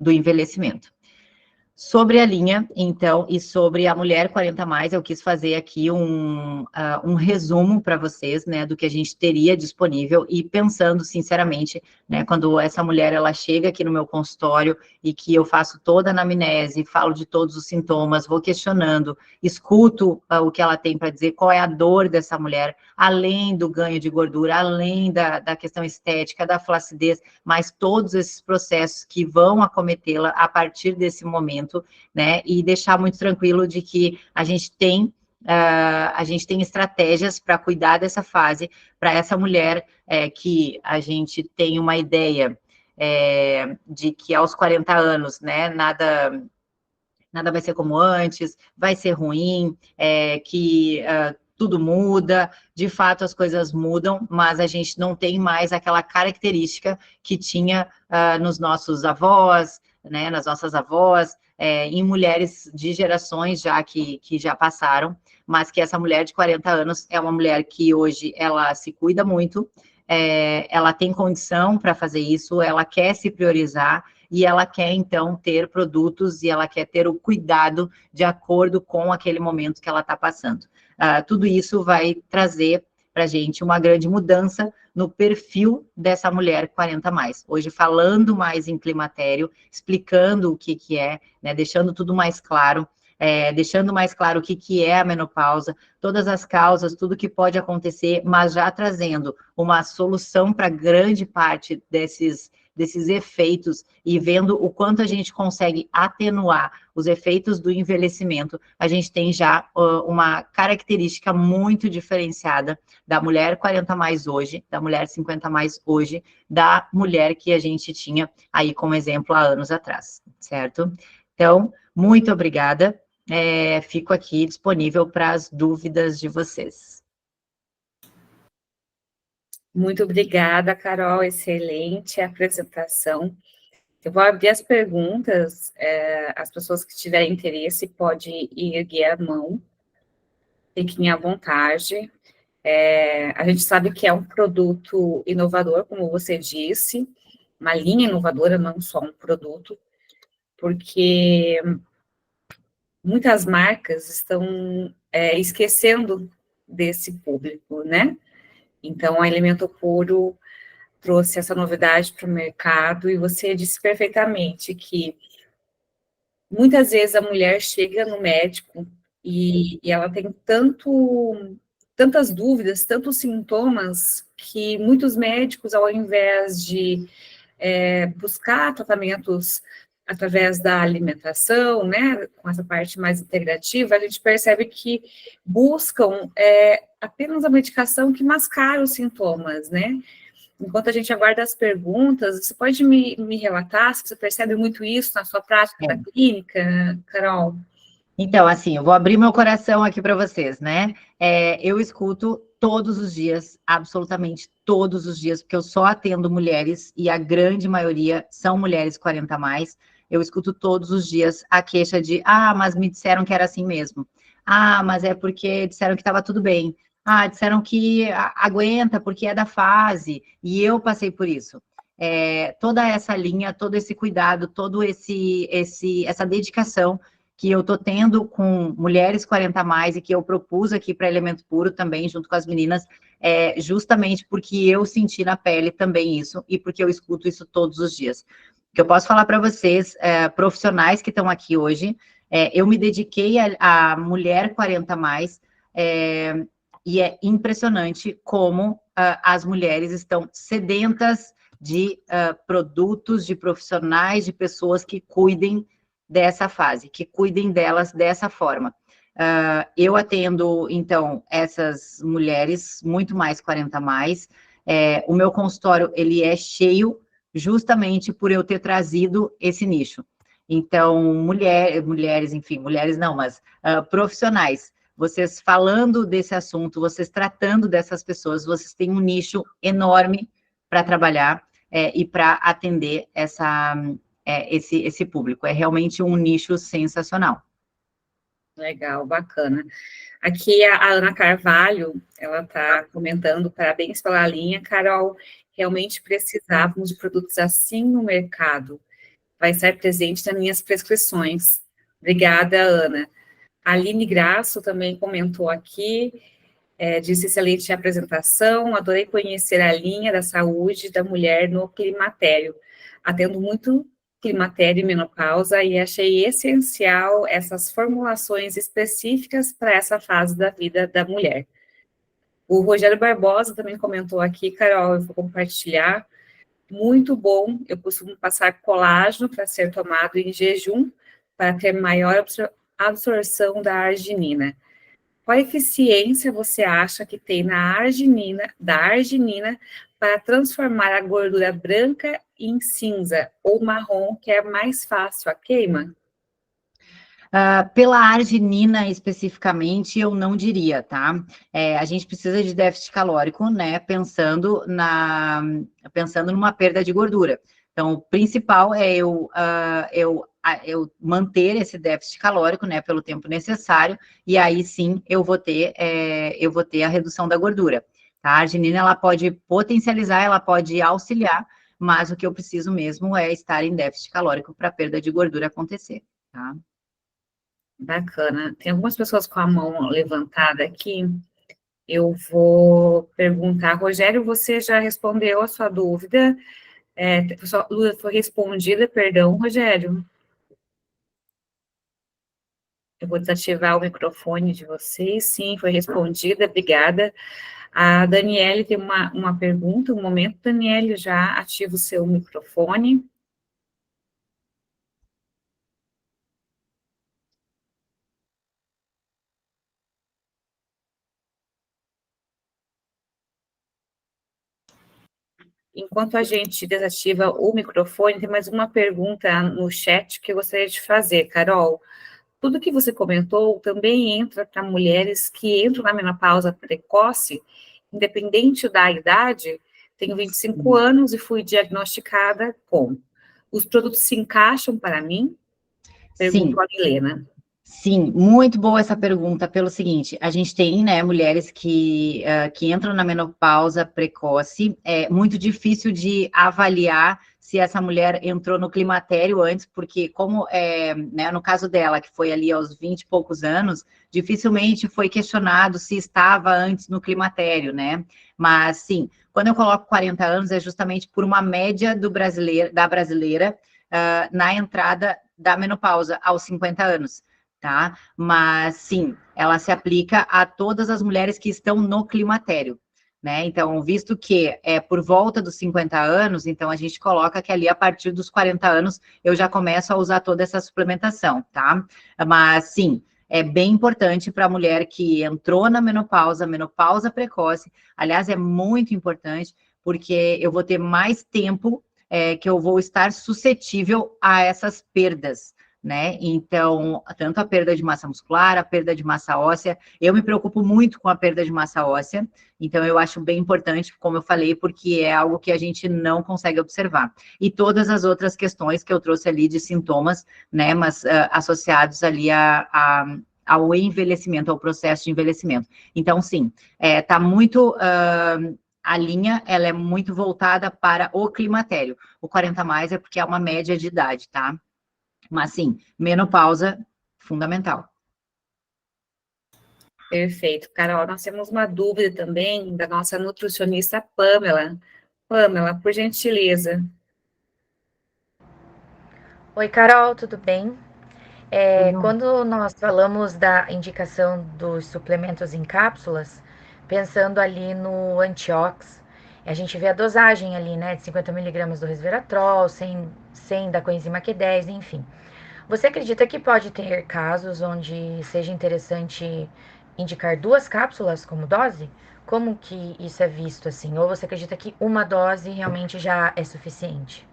envelhecimento. Sobre a linha, então, e sobre a mulher 40+, eu quis fazer aqui um resumo para vocês, né, do que a gente teria disponível, e pensando, sinceramente, né, quando essa mulher, ela chega aqui no meu consultório, e que eu faço toda a anamnese, falo de todos os sintomas, vou questionando, escuto o que ela tem para dizer, qual é a dor dessa mulher, além do ganho de gordura, além da questão estética, da flacidez, mas todos esses processos que vão acometê-la a partir desse momento, né, e deixar muito tranquilo de que a gente tem estratégias para cuidar dessa fase, para essa mulher que a gente tem uma ideia de que aos 40 anos, né, nada vai ser como antes, vai ser ruim, que tudo muda, de fato as coisas mudam, mas a gente não tem mais aquela característica que tinha nos nossos avós, né, nas nossas avós, em mulheres de gerações já que já passaram, mas que essa mulher de 40 anos é uma mulher que hoje ela se cuida muito, ela tem condição para fazer isso, ela quer se priorizar, e ela quer, então, ter produtos e ela quer ter o cuidado de acordo com aquele momento que ela está passando. Tudo isso vai trazer para a gente uma grande mudança no perfil dessa mulher 40 mais. Hoje, falando mais em climatério, explicando o que é, né, deixando tudo mais claro, deixando mais claro o que é a menopausa, todas as causas, tudo que pode acontecer, mas já trazendo uma solução para grande parte desses efeitos e vendo o quanto a gente consegue atenuar os efeitos do envelhecimento, a gente tem já uma característica muito diferenciada da mulher 40 mais hoje, da mulher 50 mais hoje, da mulher que a gente tinha aí como exemplo há anos atrás, certo? Então, muito obrigada. Fico aqui disponível para as dúvidas de vocês. Muito obrigada, Carol, excelente apresentação. Eu vou abrir as perguntas, as pessoas que tiverem interesse podem erguer a mão, fiquem à vontade. A gente sabe que é um produto inovador, como você disse, uma linha inovadora, não só um produto, porque muitas marcas estão esquecendo desse público, né? Então, o Alimento Puro trouxe essa novidade para o mercado, e você disse perfeitamente que muitas vezes a mulher chega no médico e ela tem tantas dúvidas, tantos sintomas, que muitos médicos, ao invés de buscar tratamentos através da alimentação, né, com essa parte mais integrativa, a gente percebe que buscam apenas a medicação que mascara os sintomas, né? Enquanto a gente aguarda as perguntas, você pode me relatar se você percebe muito isso na sua prática da clínica, Carol? Então, assim, eu vou abrir meu coração aqui para vocês, né? Eu escuto todos os dias, absolutamente todos os dias, porque eu só atendo mulheres e a grande maioria são mulheres 40 a mais. Eu escuto todos os dias a queixa de: mas me disseram que era assim mesmo. Mas é porque disseram que estava tudo bem. Disseram que aguenta porque é da fase. E eu passei por isso. Toda essa linha, todo esse cuidado, todo essa dedicação que eu estou tendo com mulheres 40 a mais e que eu propus aqui para Elemento Puro também, junto com as meninas, justamente porque eu senti na pele também isso e porque eu escuto isso todos os dias. O que eu posso falar para vocês, profissionais que estão aqui hoje, eu me dediquei a mulher 40 a mais, e é impressionante como as mulheres estão sedentas de produtos, de profissionais, de pessoas que cuidem dessa fase, que cuidem delas dessa forma. Eu atendo, então, essas mulheres, muito mais 40 a mais. O meu consultório, ele é cheio justamente por eu ter trazido esse nicho. Então, mulheres, enfim, mulheres não, mas profissionais, vocês falando desse assunto, vocês tratando dessas pessoas, vocês têm um nicho enorme para trabalhar e para atender esse público. É realmente um nicho sensacional. Legal, bacana. Aqui a Ana Carvalho, ela está comentando: parabéns pela linha, Carol, realmente precisávamos de produtos assim no mercado. Vai estar presente nas minhas prescrições. Obrigada, Ana. A Aline Graço também comentou aqui, disse: excelente apresentação, adorei conhecer a linha da saúde da mulher no climatério. Atendo muito climatério e menopausa e achei essencial essas formulações específicas para essa fase da vida da mulher. O Rogério Barbosa também comentou aqui, Carol, eu vou compartilhar: muito bom, eu costumo passar colágeno para ser tomado em jejum, para ter maior absorção da arginina. Qual eficiência você acha que tem da arginina para transformar a gordura branca em cinza ou marrom, que é mais fácil a queima? Pela arginina especificamente, eu não diria, tá? A gente precisa de déficit calórico, né? Pensando numa perda de gordura. Então, o principal é eu manter esse déficit calórico, né, pelo tempo necessário, e aí sim eu vou ter a redução da gordura. Tá? A arginina ela pode potencializar, ela pode auxiliar, mas o que eu preciso mesmo é estar em déficit calórico para a perda de gordura acontecer, tá? Bacana. Tem algumas pessoas com a mão levantada aqui. Eu vou perguntar, Rogério, você já respondeu a sua dúvida? Sua dúvida foi respondida, perdão, Rogério. Eu vou desativar o microfone de vocês. Sim, foi respondida, obrigada. A Daniele tem uma pergunta, um momento. Daniele, já ativa o seu microfone. Enquanto a gente desativa o microfone, tem mais uma pergunta no chat que eu gostaria de fazer, Carol. Tudo que você comentou também entra para mulheres que entram na menopausa precoce, independente da idade. Tenho 25 anos e fui diagnosticada com. Os produtos se encaixam para mim? Perguntou a Milena. Sim, muito boa essa pergunta, pelo seguinte, a gente tem, né, mulheres que entram na menopausa precoce, é muito difícil de avaliar se essa mulher entrou no climatério antes, porque né, no caso dela, que foi ali aos 20 e poucos anos, dificilmente foi questionado se estava antes no climatério, né, mas sim, quando eu coloco 40 anos é justamente por uma média da brasileira na entrada da menopausa aos 50 anos, tá? Mas sim, ela se aplica a todas as mulheres que estão no climatério, né? Então, visto que é por volta dos 50 anos, então a gente coloca que ali a partir dos 40 anos eu já começo a usar toda essa suplementação, tá? Mas sim, é bem importante para a mulher que entrou na menopausa precoce. Aliás, é muito importante, porque eu vou ter mais tempo que eu vou estar suscetível a essas perdas, né? Então, tanto a perda de massa muscular, a perda de massa óssea, eu me preocupo muito com a perda de massa óssea, então eu acho bem importante, como eu falei, porque é algo que a gente não consegue observar. E todas as outras questões que eu trouxe ali de sintomas, né, mas associados ali ao envelhecimento, ao processo de envelhecimento. Então, sim, tá muito... a linha, ela é muito voltada para o climatério. O 40 mais é porque é uma média de idade, tá? Mas sim, menopausa, fundamental. Perfeito. Carol, nós temos uma dúvida também da nossa nutricionista Pamela. Pamela, por gentileza. Oi, Carol, tudo bem? Quando nós falamos da indicação dos suplementos em cápsulas, pensando ali no antiox, a gente vê a dosagem ali, né, de 50 miligramas do resveratrol, 100 da coenzima Q10, enfim. Você acredita que pode ter casos onde seja interessante indicar 2 cápsulas como dose? Como que isso é visto assim? Ou você acredita que uma dose realmente já é suficiente?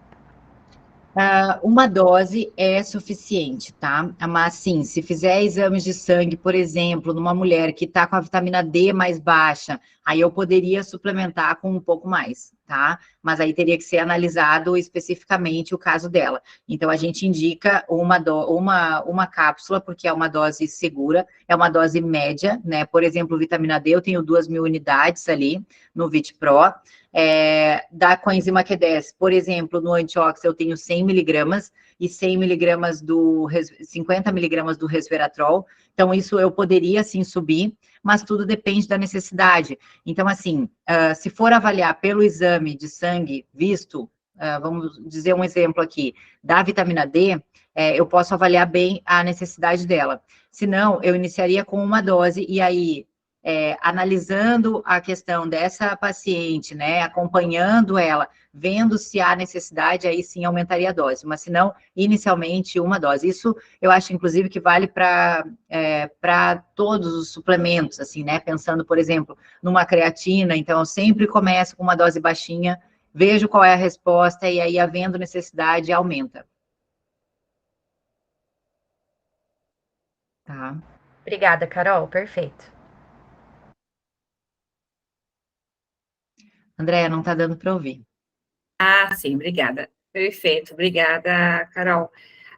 Uma dose é suficiente, tá? Mas, sim, se fizer exames de sangue, por exemplo, numa mulher que está com a vitamina D mais baixa, aí eu poderia suplementar com um pouco mais, tá? Mas aí teria que ser analisado especificamente o caso dela. Então, a gente indica uma cápsula, porque é uma dose segura, é uma dose média, né? Por exemplo, vitamina D, eu tenho 2.000 unidades ali no VitPro. Da coenzima Q10, por exemplo, no antiox eu tenho 100 miligramas e 100 miligramas 50 miligramas do resveratrol. Então, isso eu poderia, sim, subir, mas tudo depende da necessidade. Então, assim, se for avaliar pelo exame de sangue visto, vamos dizer um exemplo aqui, da vitamina D, eu posso avaliar bem a necessidade dela. Se não, eu iniciaria com uma dose e aí analisando a questão dessa paciente, né, acompanhando ela, vendo se há necessidade, aí sim aumentaria a dose, mas se não, inicialmente uma dose. Isso eu acho, inclusive, que vale para todos os suplementos, assim, né, pensando, por exemplo, numa creatina, então eu sempre começo com uma dose baixinha, vejo qual é a resposta e aí, havendo necessidade, aumenta. tá? Obrigada, Carol, perfeito. Andréia, não está dando para ouvir. Ah, sim, obrigada. Perfeito, obrigada, Carol.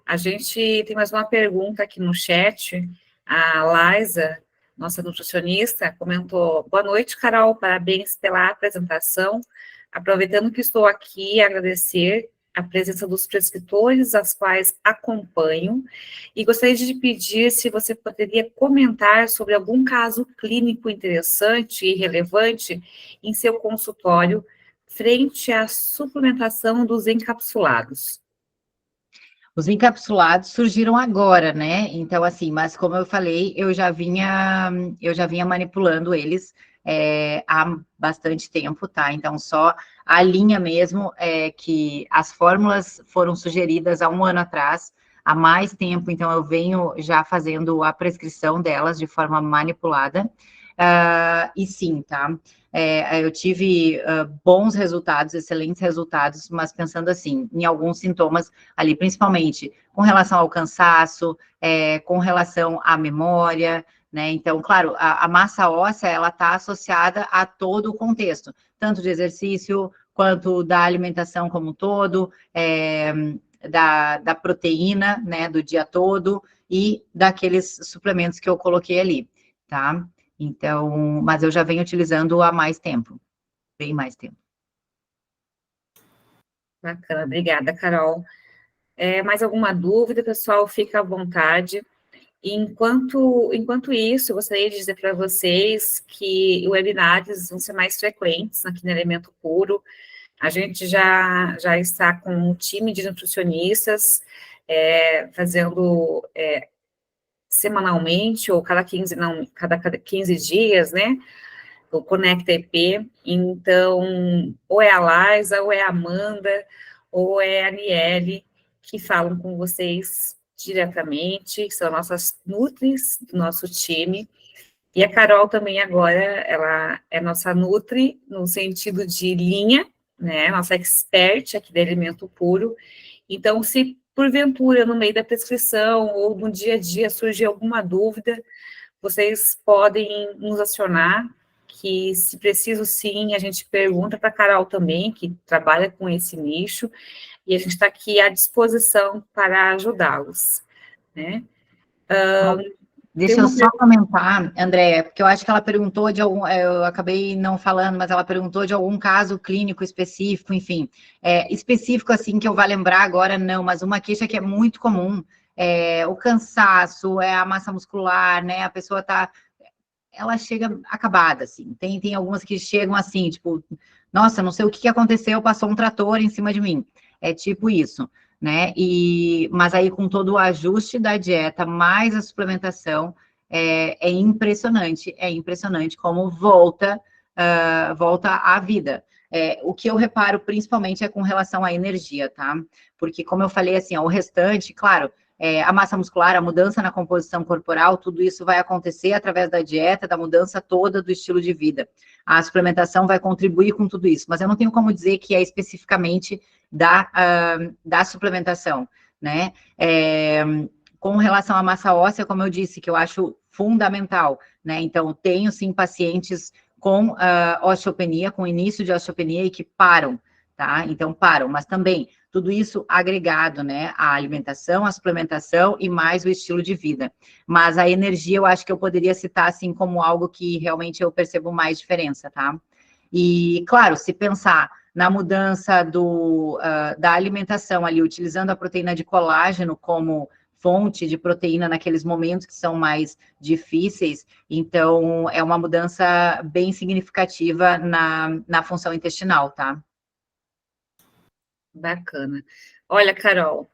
A gente tem mais uma pergunta aqui no chat. A Liza, nossa nutricionista, comentou: boa noite, Carol, parabéns pela apresentação. Aproveitando que estou aqui, agradecer a presença dos prescritores, as quais acompanho, e gostaria de pedir se você poderia comentar sobre algum caso clínico interessante e relevante em seu consultório frente à suplementação dos encapsulados. Os encapsulados surgiram agora, né? Então, assim, mas como eu falei, eu já vinha manipulando eles há bastante tempo, tá? Então, só a linha mesmo é que as fórmulas foram sugeridas há um ano atrás, há mais tempo, então eu venho já fazendo a prescrição delas de forma manipulada. E sim, tá? Eu tive bons resultados, excelentes resultados, mas pensando assim, em alguns sintomas ali, principalmente com relação ao cansaço, com relação à memória, né? Então, claro, a massa óssea, ela está associada a todo o contexto, tanto de exercício, quanto da alimentação como um todo, da proteína, né, do dia todo, e daqueles suplementos que eu coloquei ali, tá? Então, mas eu já venho utilizando há mais tempo, bem mais tempo. Bacana, obrigada, Carol. Mais alguma dúvida, pessoal? Fica à vontade. Enquanto isso, eu gostaria de dizer para vocês que webinars vão ser mais frequentes aqui no Elemento Puro. A gente já está com um time de nutricionistas fazendo semanalmente, ou cada 15, não, cada 15 dias, né? O Conecta EP. Então, ou é a Liza, ou é a Amanda, ou é a Aniele, que falam com vocês diretamente, que são nossas nutris do nosso time. E a Carol também agora, ela é nossa nutri, no sentido de linha, né, nossa expert aqui do Alimento Puro. Então, se porventura, no meio da prescrição ou no dia a dia surgir alguma dúvida, vocês podem nos acionar, que se preciso sim, a gente pergunta para a Carol também, que trabalha com esse nicho, e a gente está aqui à disposição para ajudá-los, né? Deixa eu só comentar, Andréia, porque eu acho que ela perguntou de algum, eu acabei não falando, mas ela perguntou de algum caso clínico específico, enfim, específico assim que eu vá lembrar agora, não, mas uma queixa que é muito comum, o cansaço, a massa muscular, né, a pessoa ela chega acabada, assim, tem algumas que chegam assim, tipo, nossa, não sei o que aconteceu, passou um trator em cima de mim, é tipo isso, né, mas aí com todo o ajuste da dieta, mais a suplementação, é impressionante como volta à vida. O que eu reparo principalmente é com relação à energia, tá? Porque, como eu falei, assim, o restante, claro, a massa muscular, a mudança na composição corporal, tudo isso vai acontecer através da dieta, da mudança toda do estilo de vida. A suplementação vai contribuir com tudo isso, mas eu não tenho como dizer que é especificamente da suplementação, né? Com relação à massa óssea, como eu disse, que eu acho fundamental, né? Então, tenho sim pacientes com osteopenia, com início de osteopenia e que param, tá? Então, param, mas também tudo isso agregado, né? A alimentação, a suplementação e mais o estilo de vida. Mas a energia, eu acho que eu poderia citar, assim, como algo que realmente eu percebo mais diferença, tá? E, claro, se pensar na mudança da alimentação ali, utilizando a proteína de colágeno como fonte de proteína naqueles momentos que são mais difíceis, então é uma mudança bem significativa na função intestinal, tá? Bacana. Olha, Carol,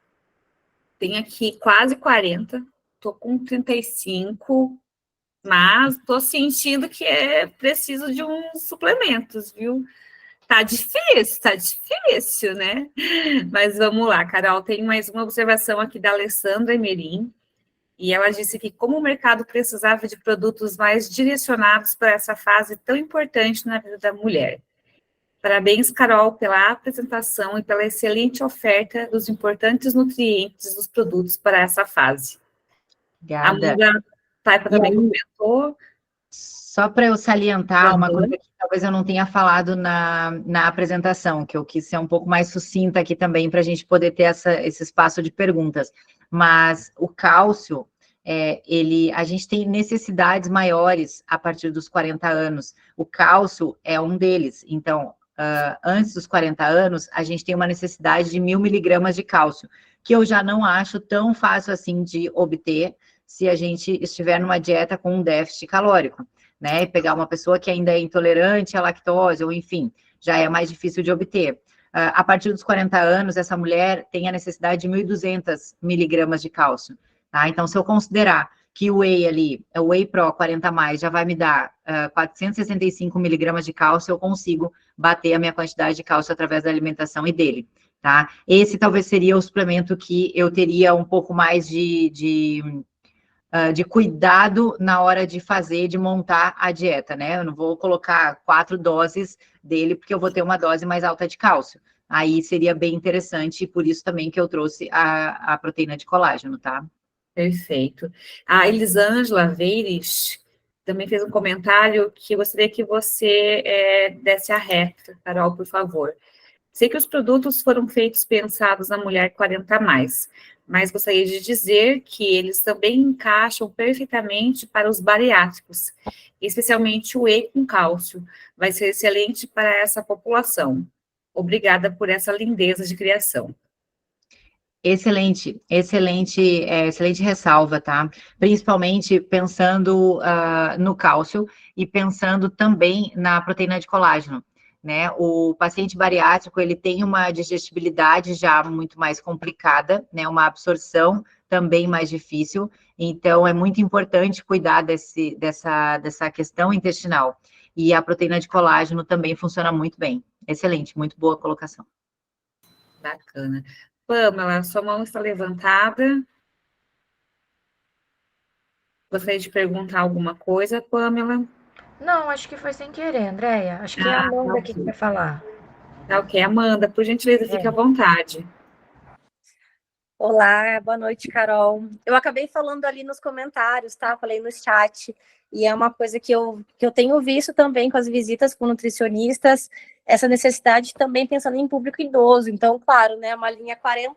tem aqui quase 40, tô com 35, mas tô sentindo que é preciso de uns suplementos, viu? Tá difícil, né? Mas vamos lá, Carol, tem mais uma observação aqui da Alessandra Emerim, e ela disse que como o mercado precisava de produtos mais direcionados para essa fase tão importante na vida da mulher. Parabéns, Carol, pela apresentação e pela excelente oferta dos importantes nutrientes dos produtos para essa fase. Obrigada. Amanda Paiva também comentou. Só para eu salientar uma coisa que talvez eu não tenha falado na apresentação, que eu quis ser um pouco mais sucinta aqui também, para a gente poder ter esse espaço de perguntas. Mas o cálcio, a gente tem necessidades maiores a partir dos 40 anos. O cálcio é um deles. Então, antes dos 40 anos, a gente tem uma necessidade de 1.000 miligramas de cálcio, que eu já não acho tão fácil assim de obter se a gente estiver numa dieta com um déficit calórico, né? E pegar uma pessoa que ainda é intolerante à lactose, ou enfim, já é mais difícil de obter. A partir dos 40 anos, essa mulher tem a necessidade de 1.200 miligramas de cálcio, tá? Então, se eu considerar que o Whey ali, o Whey Pro 40+, já vai me dar 465 miligramas de cálcio, eu consigo bater a minha quantidade de cálcio através da alimentação e dele, tá? Esse talvez seria o suplemento que eu teria um pouco mais de cuidado na hora de fazer, de montar a dieta, né? Eu não vou colocar 4 doses dele, porque eu vou ter uma dose mais alta de cálcio. Aí seria bem interessante, e por isso também que eu trouxe a proteína de colágeno, tá? Perfeito. A Elisângela Veires também fez um comentário que eu gostaria que você desse a réplica, Carol, por favor. Sei que os produtos foram feitos pensados na mulher 40+, mas gostaria de dizer que eles também encaixam perfeitamente para os bariátricos, especialmente o whey com cálcio. Vai ser excelente para essa população. Obrigada por essa lindeza de criação. Excelente, excelente ressalva, tá? Principalmente pensando no cálcio e pensando também na proteína de colágeno, né? O paciente bariátrico, ele tem uma digestibilidade já muito mais complicada, né? Uma absorção também mais difícil, então é muito importante cuidar dessa questão intestinal. E a proteína de colágeno também funciona muito bem. Excelente, muito boa colocação. Bacana. Pamela, sua mão está levantada. Gostaria de perguntar alguma coisa, Pamela? Não, acho que foi sem querer, Andréia. Acho que é a Amanda que quer falar. Tá ok. Amanda, por gentileza, fique à vontade. Olá, boa noite, Carol. Eu acabei falando ali nos comentários, tá? Falei no chat. E é uma coisa que eu tenho visto também com as visitas com nutricionistas, essa necessidade também pensando em público idoso. Então, claro, né? Uma linha 40+,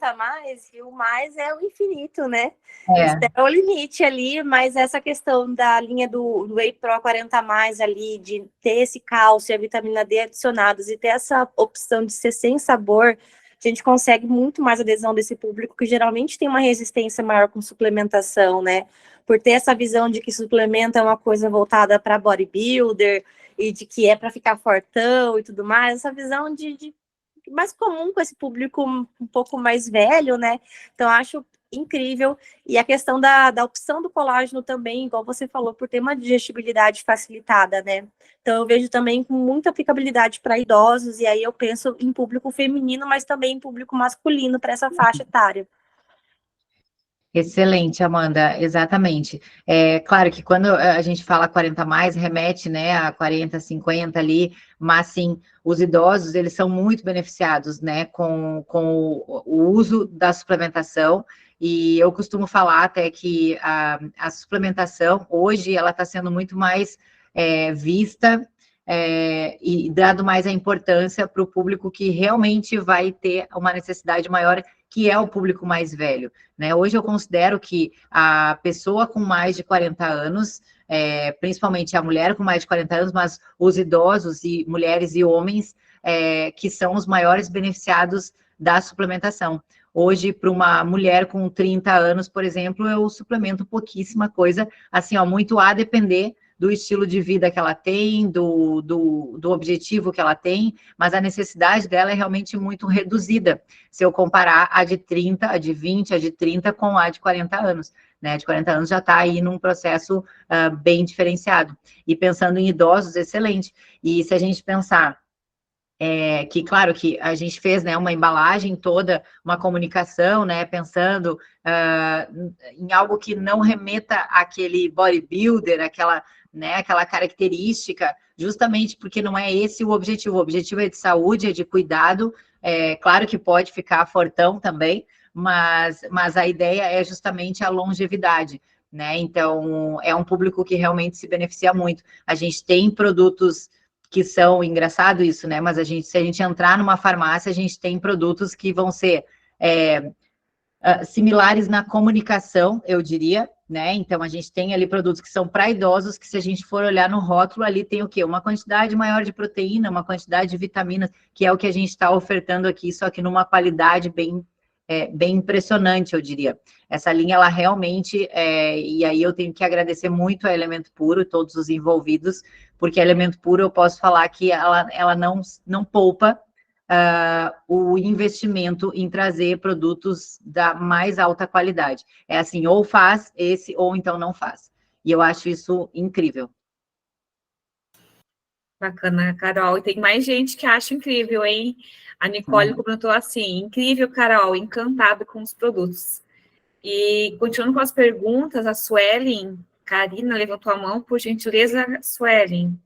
e o mais é o infinito, né? É o limite ali, mas essa questão da linha do Whey Pro 40+, ali, de ter esse cálcio e a vitamina D adicionados e ter essa opção de ser sem sabor, a gente consegue muito mais adesão desse público, que geralmente tem uma resistência maior com suplementação, né? Por ter essa visão de que suplemento é uma coisa voltada para bodybuilder e de que é para ficar fortão e tudo mais, essa visão de mais comum com esse público um pouco mais velho, né? Então, acho incrível. E a questão da opção do colágeno também, igual você falou, por ter uma digestibilidade facilitada, né? Então, eu vejo também com muita aplicabilidade para idosos, e aí eu penso em público feminino, mas também em público masculino para essa faixa etária. Excelente, Amanda, exatamente. É claro que quando a gente fala 40+, remete, né, a 40, 50 ali, mas sim, os idosos, eles são muito beneficiados, né, com o uso da suplementação, e eu costumo falar até que a suplementação, hoje, ela está sendo muito mais vista e dado mais a importância para o público que realmente vai ter uma necessidade maior, que é o público mais velho, né? Hoje eu considero que a pessoa com mais de 40 anos, principalmente a mulher com mais de 40 anos, mas os idosos e mulheres e homens, que são os maiores beneficiados da suplementação. Hoje, para uma mulher com 30 anos, por exemplo, eu suplemento pouquíssima coisa, assim, ó, muito a depender do estilo de vida que ela tem, do objetivo que ela tem, mas a necessidade dela é realmente muito reduzida, se eu comparar a de 30, a de 20, a de 30 com a de 40 anos, né? De 40 anos já está aí num processo bem diferenciado. E pensando em idosos, excelente. E se a gente pensar que, claro, que a gente fez, né, uma embalagem toda, uma comunicação, né, pensando em algo que não remeta àquele bodybuilder, aquela característica, justamente porque não é esse o objetivo é de saúde, é de cuidado, claro que pode ficar fortão também, mas a ideia é justamente a longevidade, né? Então, é um público que realmente se beneficia muito. A gente tem produtos que são, engraçado isso, né? Mas se a gente entrar numa farmácia, a gente tem produtos que vão ser similares na comunicação, eu diria, né? Então, a gente tem ali produtos que são para idosos, que se a gente for olhar no rótulo, ali tem o quê? Uma quantidade maior de proteína, uma quantidade de vitaminas, que é o que a gente está ofertando aqui, só que numa qualidade bem impressionante, eu diria. Essa linha, ela realmente, e aí eu tenho que agradecer muito a Elemento Puro, todos os envolvidos, porque a Elemento Puro, eu posso falar que ela não poupa o investimento em trazer produtos da mais alta qualidade. É assim, ou faz esse, ou então não faz. E eu acho isso incrível. Bacana, Carol. E tem mais gente que acha incrível, hein? A Nicole comentou assim, incrível, Carol, encantado com os produtos. E continuando com as perguntas, a Suelen, Karina levantou a mão, por gentileza, Suelen.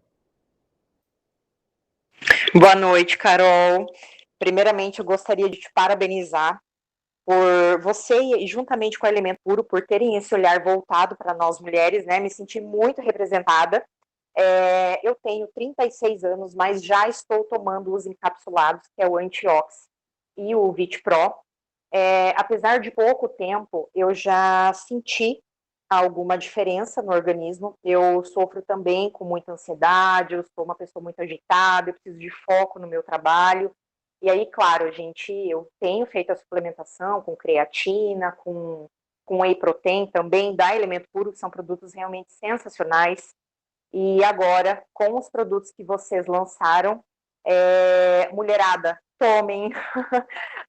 Boa noite, Carol. Primeiramente, eu gostaria de te parabenizar por você e juntamente com o Elemento Puro, por terem esse olhar voltado para nós mulheres, né? Me senti muito representada. Eu tenho 36 anos, mas já estou tomando os encapsulados, que é o Antiox e o Vit Pro. Apesar de pouco tempo, eu já senti alguma diferença no organismo. Eu sofro também com muita ansiedade, eu sou uma pessoa muito agitada, eu preciso de foco no meu trabalho. E aí, claro, eu tenho feito a suplementação com creatina, com whey protein também, da Elemento Puro, que são produtos realmente sensacionais. E agora, com os produtos que vocês lançaram, mulherada, tomem,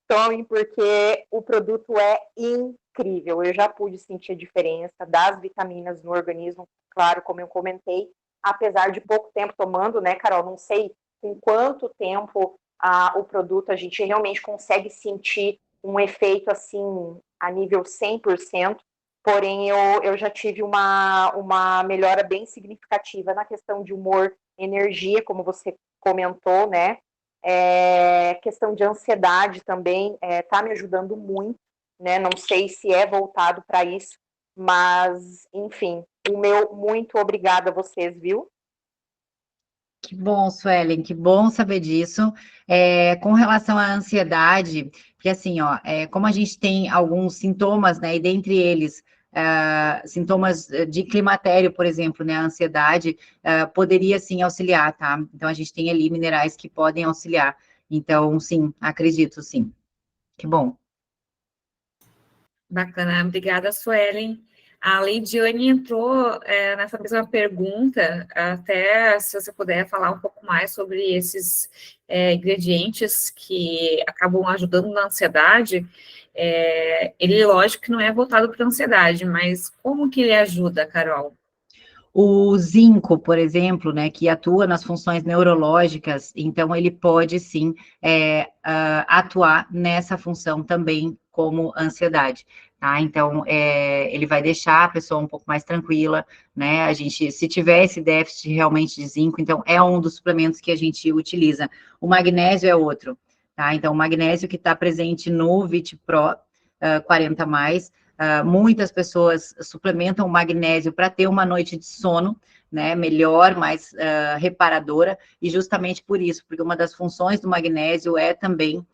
tomem, porque o produto é incrível. Eu já pude sentir a diferença das vitaminas no organismo, claro, como eu comentei, apesar de pouco tempo tomando, né, Carol? Não sei com quanto tempo o produto a gente realmente consegue sentir um efeito assim a nível 100%, porém eu já tive uma melhora bem significativa na questão de humor, energia, como você comentou, né? Questão de ansiedade também está me ajudando muito, né? Não sei se é voltado para isso, mas, enfim, o meu muito obrigada a vocês, viu? Que bom, Suelen, que bom saber disso. Com relação à ansiedade, porque assim, ó, como a gente tem alguns sintomas, né, e dentre eles, sintomas de climatério, por exemplo, né, a ansiedade, poderia sim auxiliar, tá? Então, a gente tem ali minerais que podem auxiliar. Então, sim, acredito, sim. Que bom. Bacana, obrigada, Suelen. A Leidiane entrou nessa mesma pergunta, até se você puder falar um pouco mais sobre esses ingredientes que acabam ajudando na ansiedade. Ele, lógico, que não é voltado para a ansiedade, mas como que ele ajuda, Carol? O zinco, por exemplo, né, que atua nas funções neurológicas, então ele pode sim atuar nessa função também como ansiedade, tá? Então ele vai deixar a pessoa um pouco mais tranquila, né? A gente, se tiver esse déficit realmente de zinco, então é um dos suplementos que a gente utiliza. O magnésio é outro, tá? Então o magnésio que está presente no Vit Pro 40 mais. Muitas pessoas suplementam o magnésio para ter uma noite de sono, né, melhor, mais reparadora, e justamente por isso, porque uma das funções do magnésio é também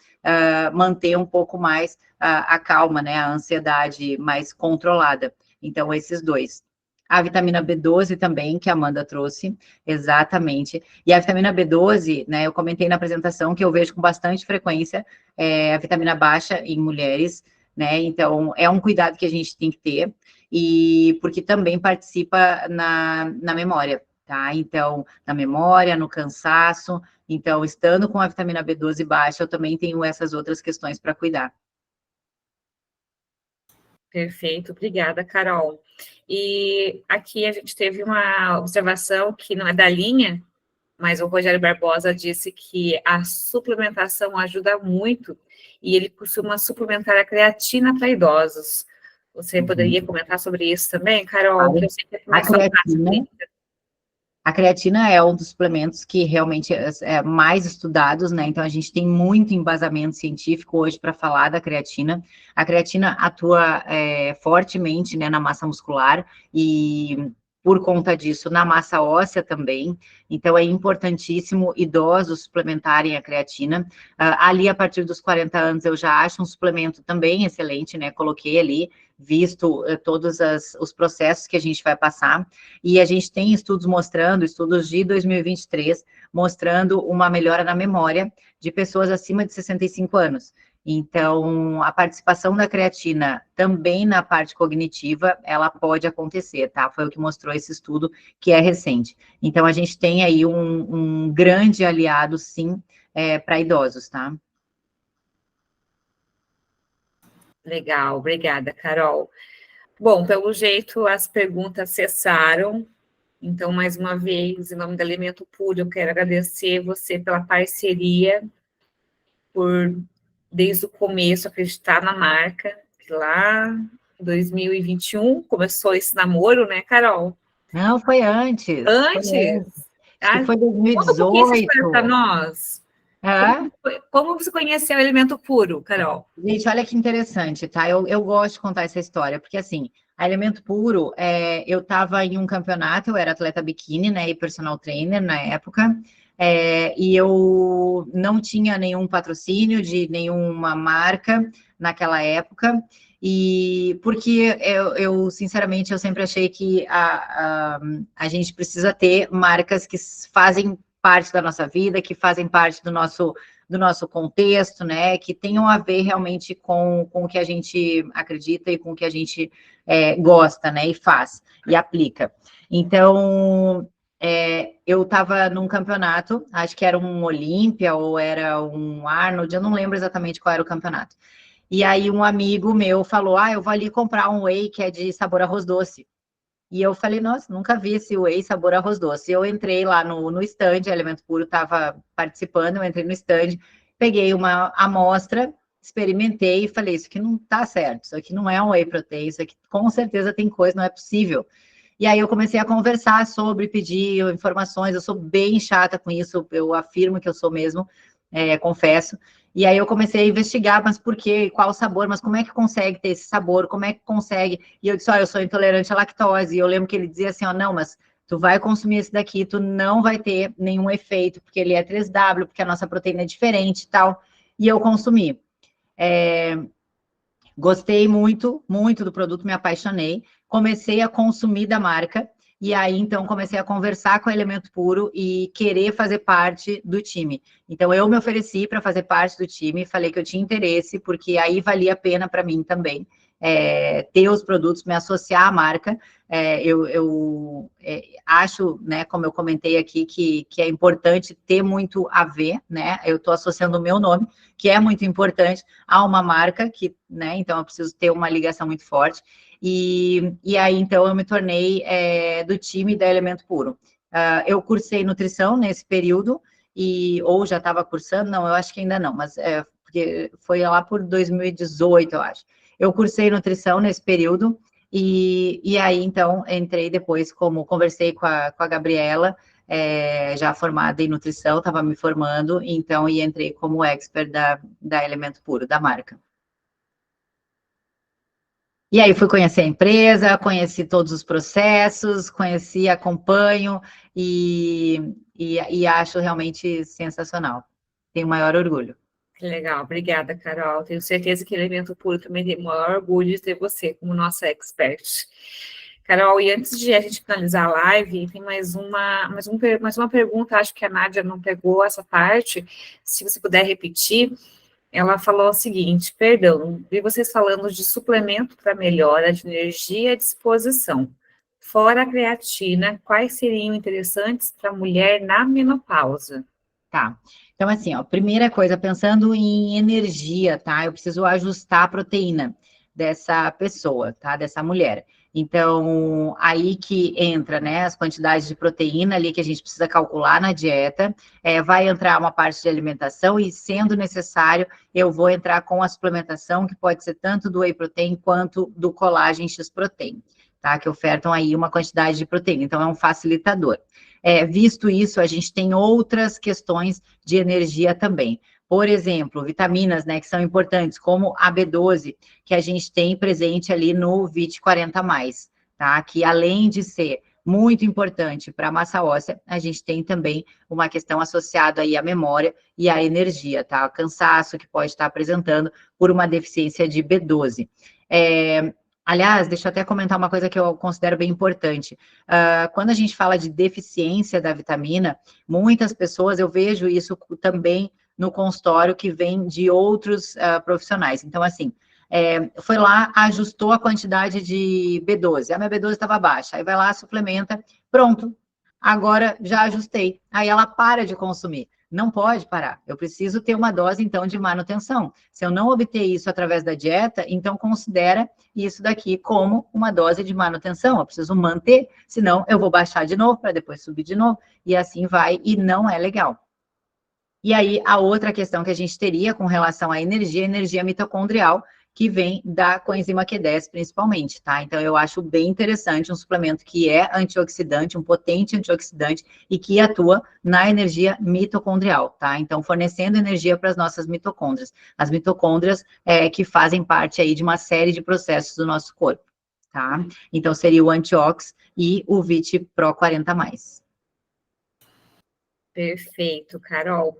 manter um pouco mais a calma, né, a ansiedade mais controlada. Então, esses dois. A vitamina B12 também, que a Amanda trouxe, exatamente. E a vitamina B12, né, eu comentei na apresentação que eu vejo com bastante frequência a vitamina baixa em mulheres, né? Então, é um cuidado que a gente tem que ter, e porque também participa na memória, tá? Então, na memória, no cansaço. Então, estando com a vitamina B12 baixa, eu também tenho essas outras questões para cuidar. Perfeito, obrigada, Carol. E aqui a gente teve uma observação que não é da linha, mas o Rogério Barbosa disse que a suplementação ajuda muito e ele costuma suplementar a creatina para idosos. Você poderia comentar sobre isso também, Carol? Que eu sei que é mais A creatina é um dos suplementos que realmente é mais estudados, né? Então, a gente tem muito embasamento científico hoje para falar da creatina. A creatina atua fortemente, né, na massa muscular e, por conta disso, na massa óssea também. Então, é importantíssimo idosos suplementarem a creatina. Ali, a partir dos 40 anos, eu já acho um suplemento também excelente, né? Coloquei ali, visto todos os processos que a gente vai passar. E a gente tem estudos mostrando, estudos de 2023, mostrando uma melhora na memória de pessoas acima de 65 anos. Então, a participação da creatina também na parte cognitiva, ela pode acontecer, tá? Foi o que mostrou esse estudo, que é recente. Então, a gente tem aí um grande aliado, sim, para idosos, tá? Legal, obrigada, Carol. Bom, pelo jeito, as perguntas cessaram. Então, mais uma vez, em nome do Alimento Puro, eu quero agradecer você pela parceria, por, desde o começo, acreditar na marca, que lá em 2021 começou esse namoro, né, Carol? Não, foi antes. Antes? Acho que foi Conta um pouquinho essa história para 2018. nós. É? Como você conheceu o Alimento Puro, Carol? Gente, olha que interessante, tá? Eu gosto de contar essa história, porque assim, a Elemento Puro, eu estava em um campeonato, eu era atleta biquíni, né, e personal trainer na época, e eu não tinha nenhum patrocínio de nenhuma marca naquela época, e porque sinceramente, eu sempre achei que a gente precisa ter marcas que fazem parte da nossa vida, que fazem parte do nosso contexto, né, que tenham a ver realmente com o que a gente acredita e com o que a gente gosta, né, e faz, e aplica. Então, eu estava num campeonato, acho que era um Olímpia ou era um Arnold, eu não lembro exatamente qual era o campeonato. E aí um amigo meu falou, eu vou ali comprar um whey que é de sabor arroz doce. E eu falei, nossa, nunca vi esse whey sabor arroz doce. Eu entrei lá no stand, a Elemento Puro estava participando, eu entrei no stand, peguei uma amostra, experimentei e falei, isso aqui não tá certo, isso aqui não é um whey protein, isso aqui com certeza tem coisa, não é possível. E aí eu comecei a conversar sobre, pedir informações, eu sou bem chata com isso, eu afirmo que eu sou mesmo, confesso. E aí eu comecei a investigar, mas por quê? Qual o sabor? Mas como é que consegue ter esse sabor? Como é que consegue? E eu disse, eu sou intolerante à lactose. E eu lembro que ele dizia assim, não, mas tu vai consumir esse daqui, tu não vai ter nenhum efeito, porque ele é 3W, porque a nossa proteína é diferente e tal. E eu consumi. Gostei muito, muito do produto, me apaixonei. Comecei a consumir da marca. E aí, então, comecei a conversar com o Elemento Puro e querer fazer parte do time. Então, eu me ofereci para fazer parte do time, falei que eu tinha interesse, porque aí valia a pena para mim também ter os produtos, me associar à marca. Eu acho, né, como eu comentei aqui, que é importante ter muito a ver, né? Eu estou associando o meu nome, que é muito importante, a uma marca, né? Então, eu preciso ter uma ligação muito forte. E aí, então, eu me tornei do time da Elemento Puro. Eu cursei nutrição nesse período, ou já estava cursando, não, eu acho que ainda não, mas porque foi lá por 2018, eu acho. Eu cursei nutrição nesse período, e aí, então, entrei depois, conversei com a Gabriela, já formada em nutrição, estava me formando, então, e entrei como expert da Elemento Puro, da marca. E aí fui conhecer a empresa, conheci todos os processos, conheci, acompanho e acho realmente sensacional. Tenho o maior orgulho. Que legal, obrigada, Carol. Tenho certeza que Elemento Puro também tem o maior orgulho de ter você como nossa expert. Carol, e antes de a gente finalizar a live, tem mais uma pergunta, acho que a Nádia não pegou essa parte, se você puder repetir. Ela falou o seguinte, perdão, vi vocês falando de suplemento para melhora de energia e disposição. Fora a creatina, quais seriam interessantes para a mulher na menopausa? Tá. Então, assim, primeira coisa, pensando em energia, tá? Eu preciso ajustar a proteína dessa pessoa, tá? Dessa mulher. Então, aí que entra, né, as quantidades de proteína ali que a gente precisa calcular na dieta, vai entrar uma parte de alimentação e, sendo necessário, eu vou entrar com a suplementação, que pode ser tanto do whey protein quanto do colágeno X protein, tá? Que ofertam aí uma quantidade de proteína, então é um facilitador. visto isso, a gente tem outras questões de energia também. Por exemplo, vitaminas, né, que são importantes, como a B12, que a gente tem presente ali no VIT 40+, tá? Que além de ser muito importante para a massa óssea, a gente tem também uma questão associada aí à memória e à energia, tá? O cansaço que pode estar apresentando por uma deficiência de B12. Aliás, deixa eu até comentar uma coisa que eu considero bem importante. Quando a gente fala de deficiência da vitamina, muitas pessoas, eu vejo isso também no consultório que vem de outros profissionais. Então, assim, foi lá, ajustou a quantidade de B12, a minha B12 estava baixa, aí vai lá, suplementa, pronto, agora já ajustei. Aí ela para de consumir. Não pode parar, eu preciso ter uma dose, então, de manutenção. Se eu não obter isso através da dieta, então considera isso daqui como uma dose de manutenção, eu preciso manter, senão eu vou baixar de novo, para depois subir de novo, e assim vai, e não é legal. E aí, a outra questão que a gente teria com relação à energia mitocondrial, que vem da coenzima Q10, principalmente, tá? Então, eu acho bem interessante um suplemento que é antioxidante, um potente antioxidante, e que atua na energia mitocondrial, tá? Então, fornecendo energia para as nossas mitocôndrias. As mitocôndrias que fazem parte aí de uma série de processos do nosso corpo, tá? Então, seria o Antiox e o VIT Pro 40+. Perfeito, Carol.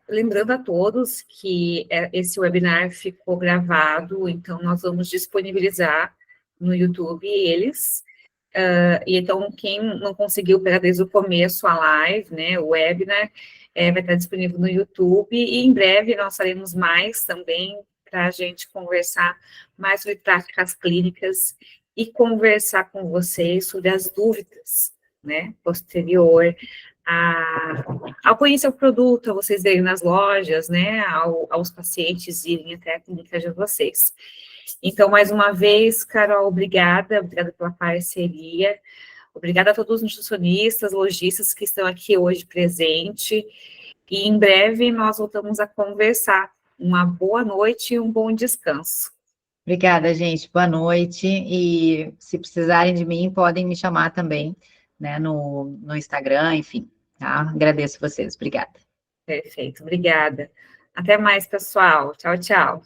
Lembrando a todos que esse webinar ficou gravado, então nós vamos disponibilizar no YouTube eles. E então, quem não conseguiu pegar desde o começo a live, né, o webinar, vai estar disponível no YouTube, e em breve nós faremos mais também para a gente conversar mais sobre práticas clínicas e conversar com vocês sobre as dúvidas, né, posterior ao conhecer o produto, a vocês irem nas lojas, né, aos pacientes irem até a clínica de vocês. Então, mais uma vez, Carol, obrigada pela parceria, obrigada a todos os nutricionistas, lojistas que estão aqui hoje presentes, e em breve nós voltamos a conversar. Uma boa noite e um bom descanso. Obrigada, gente, boa noite, e se precisarem de mim, podem me chamar também, né, no Instagram, enfim, tá? Agradeço vocês, obrigada. Perfeito, obrigada. Até mais, pessoal. Tchau, tchau.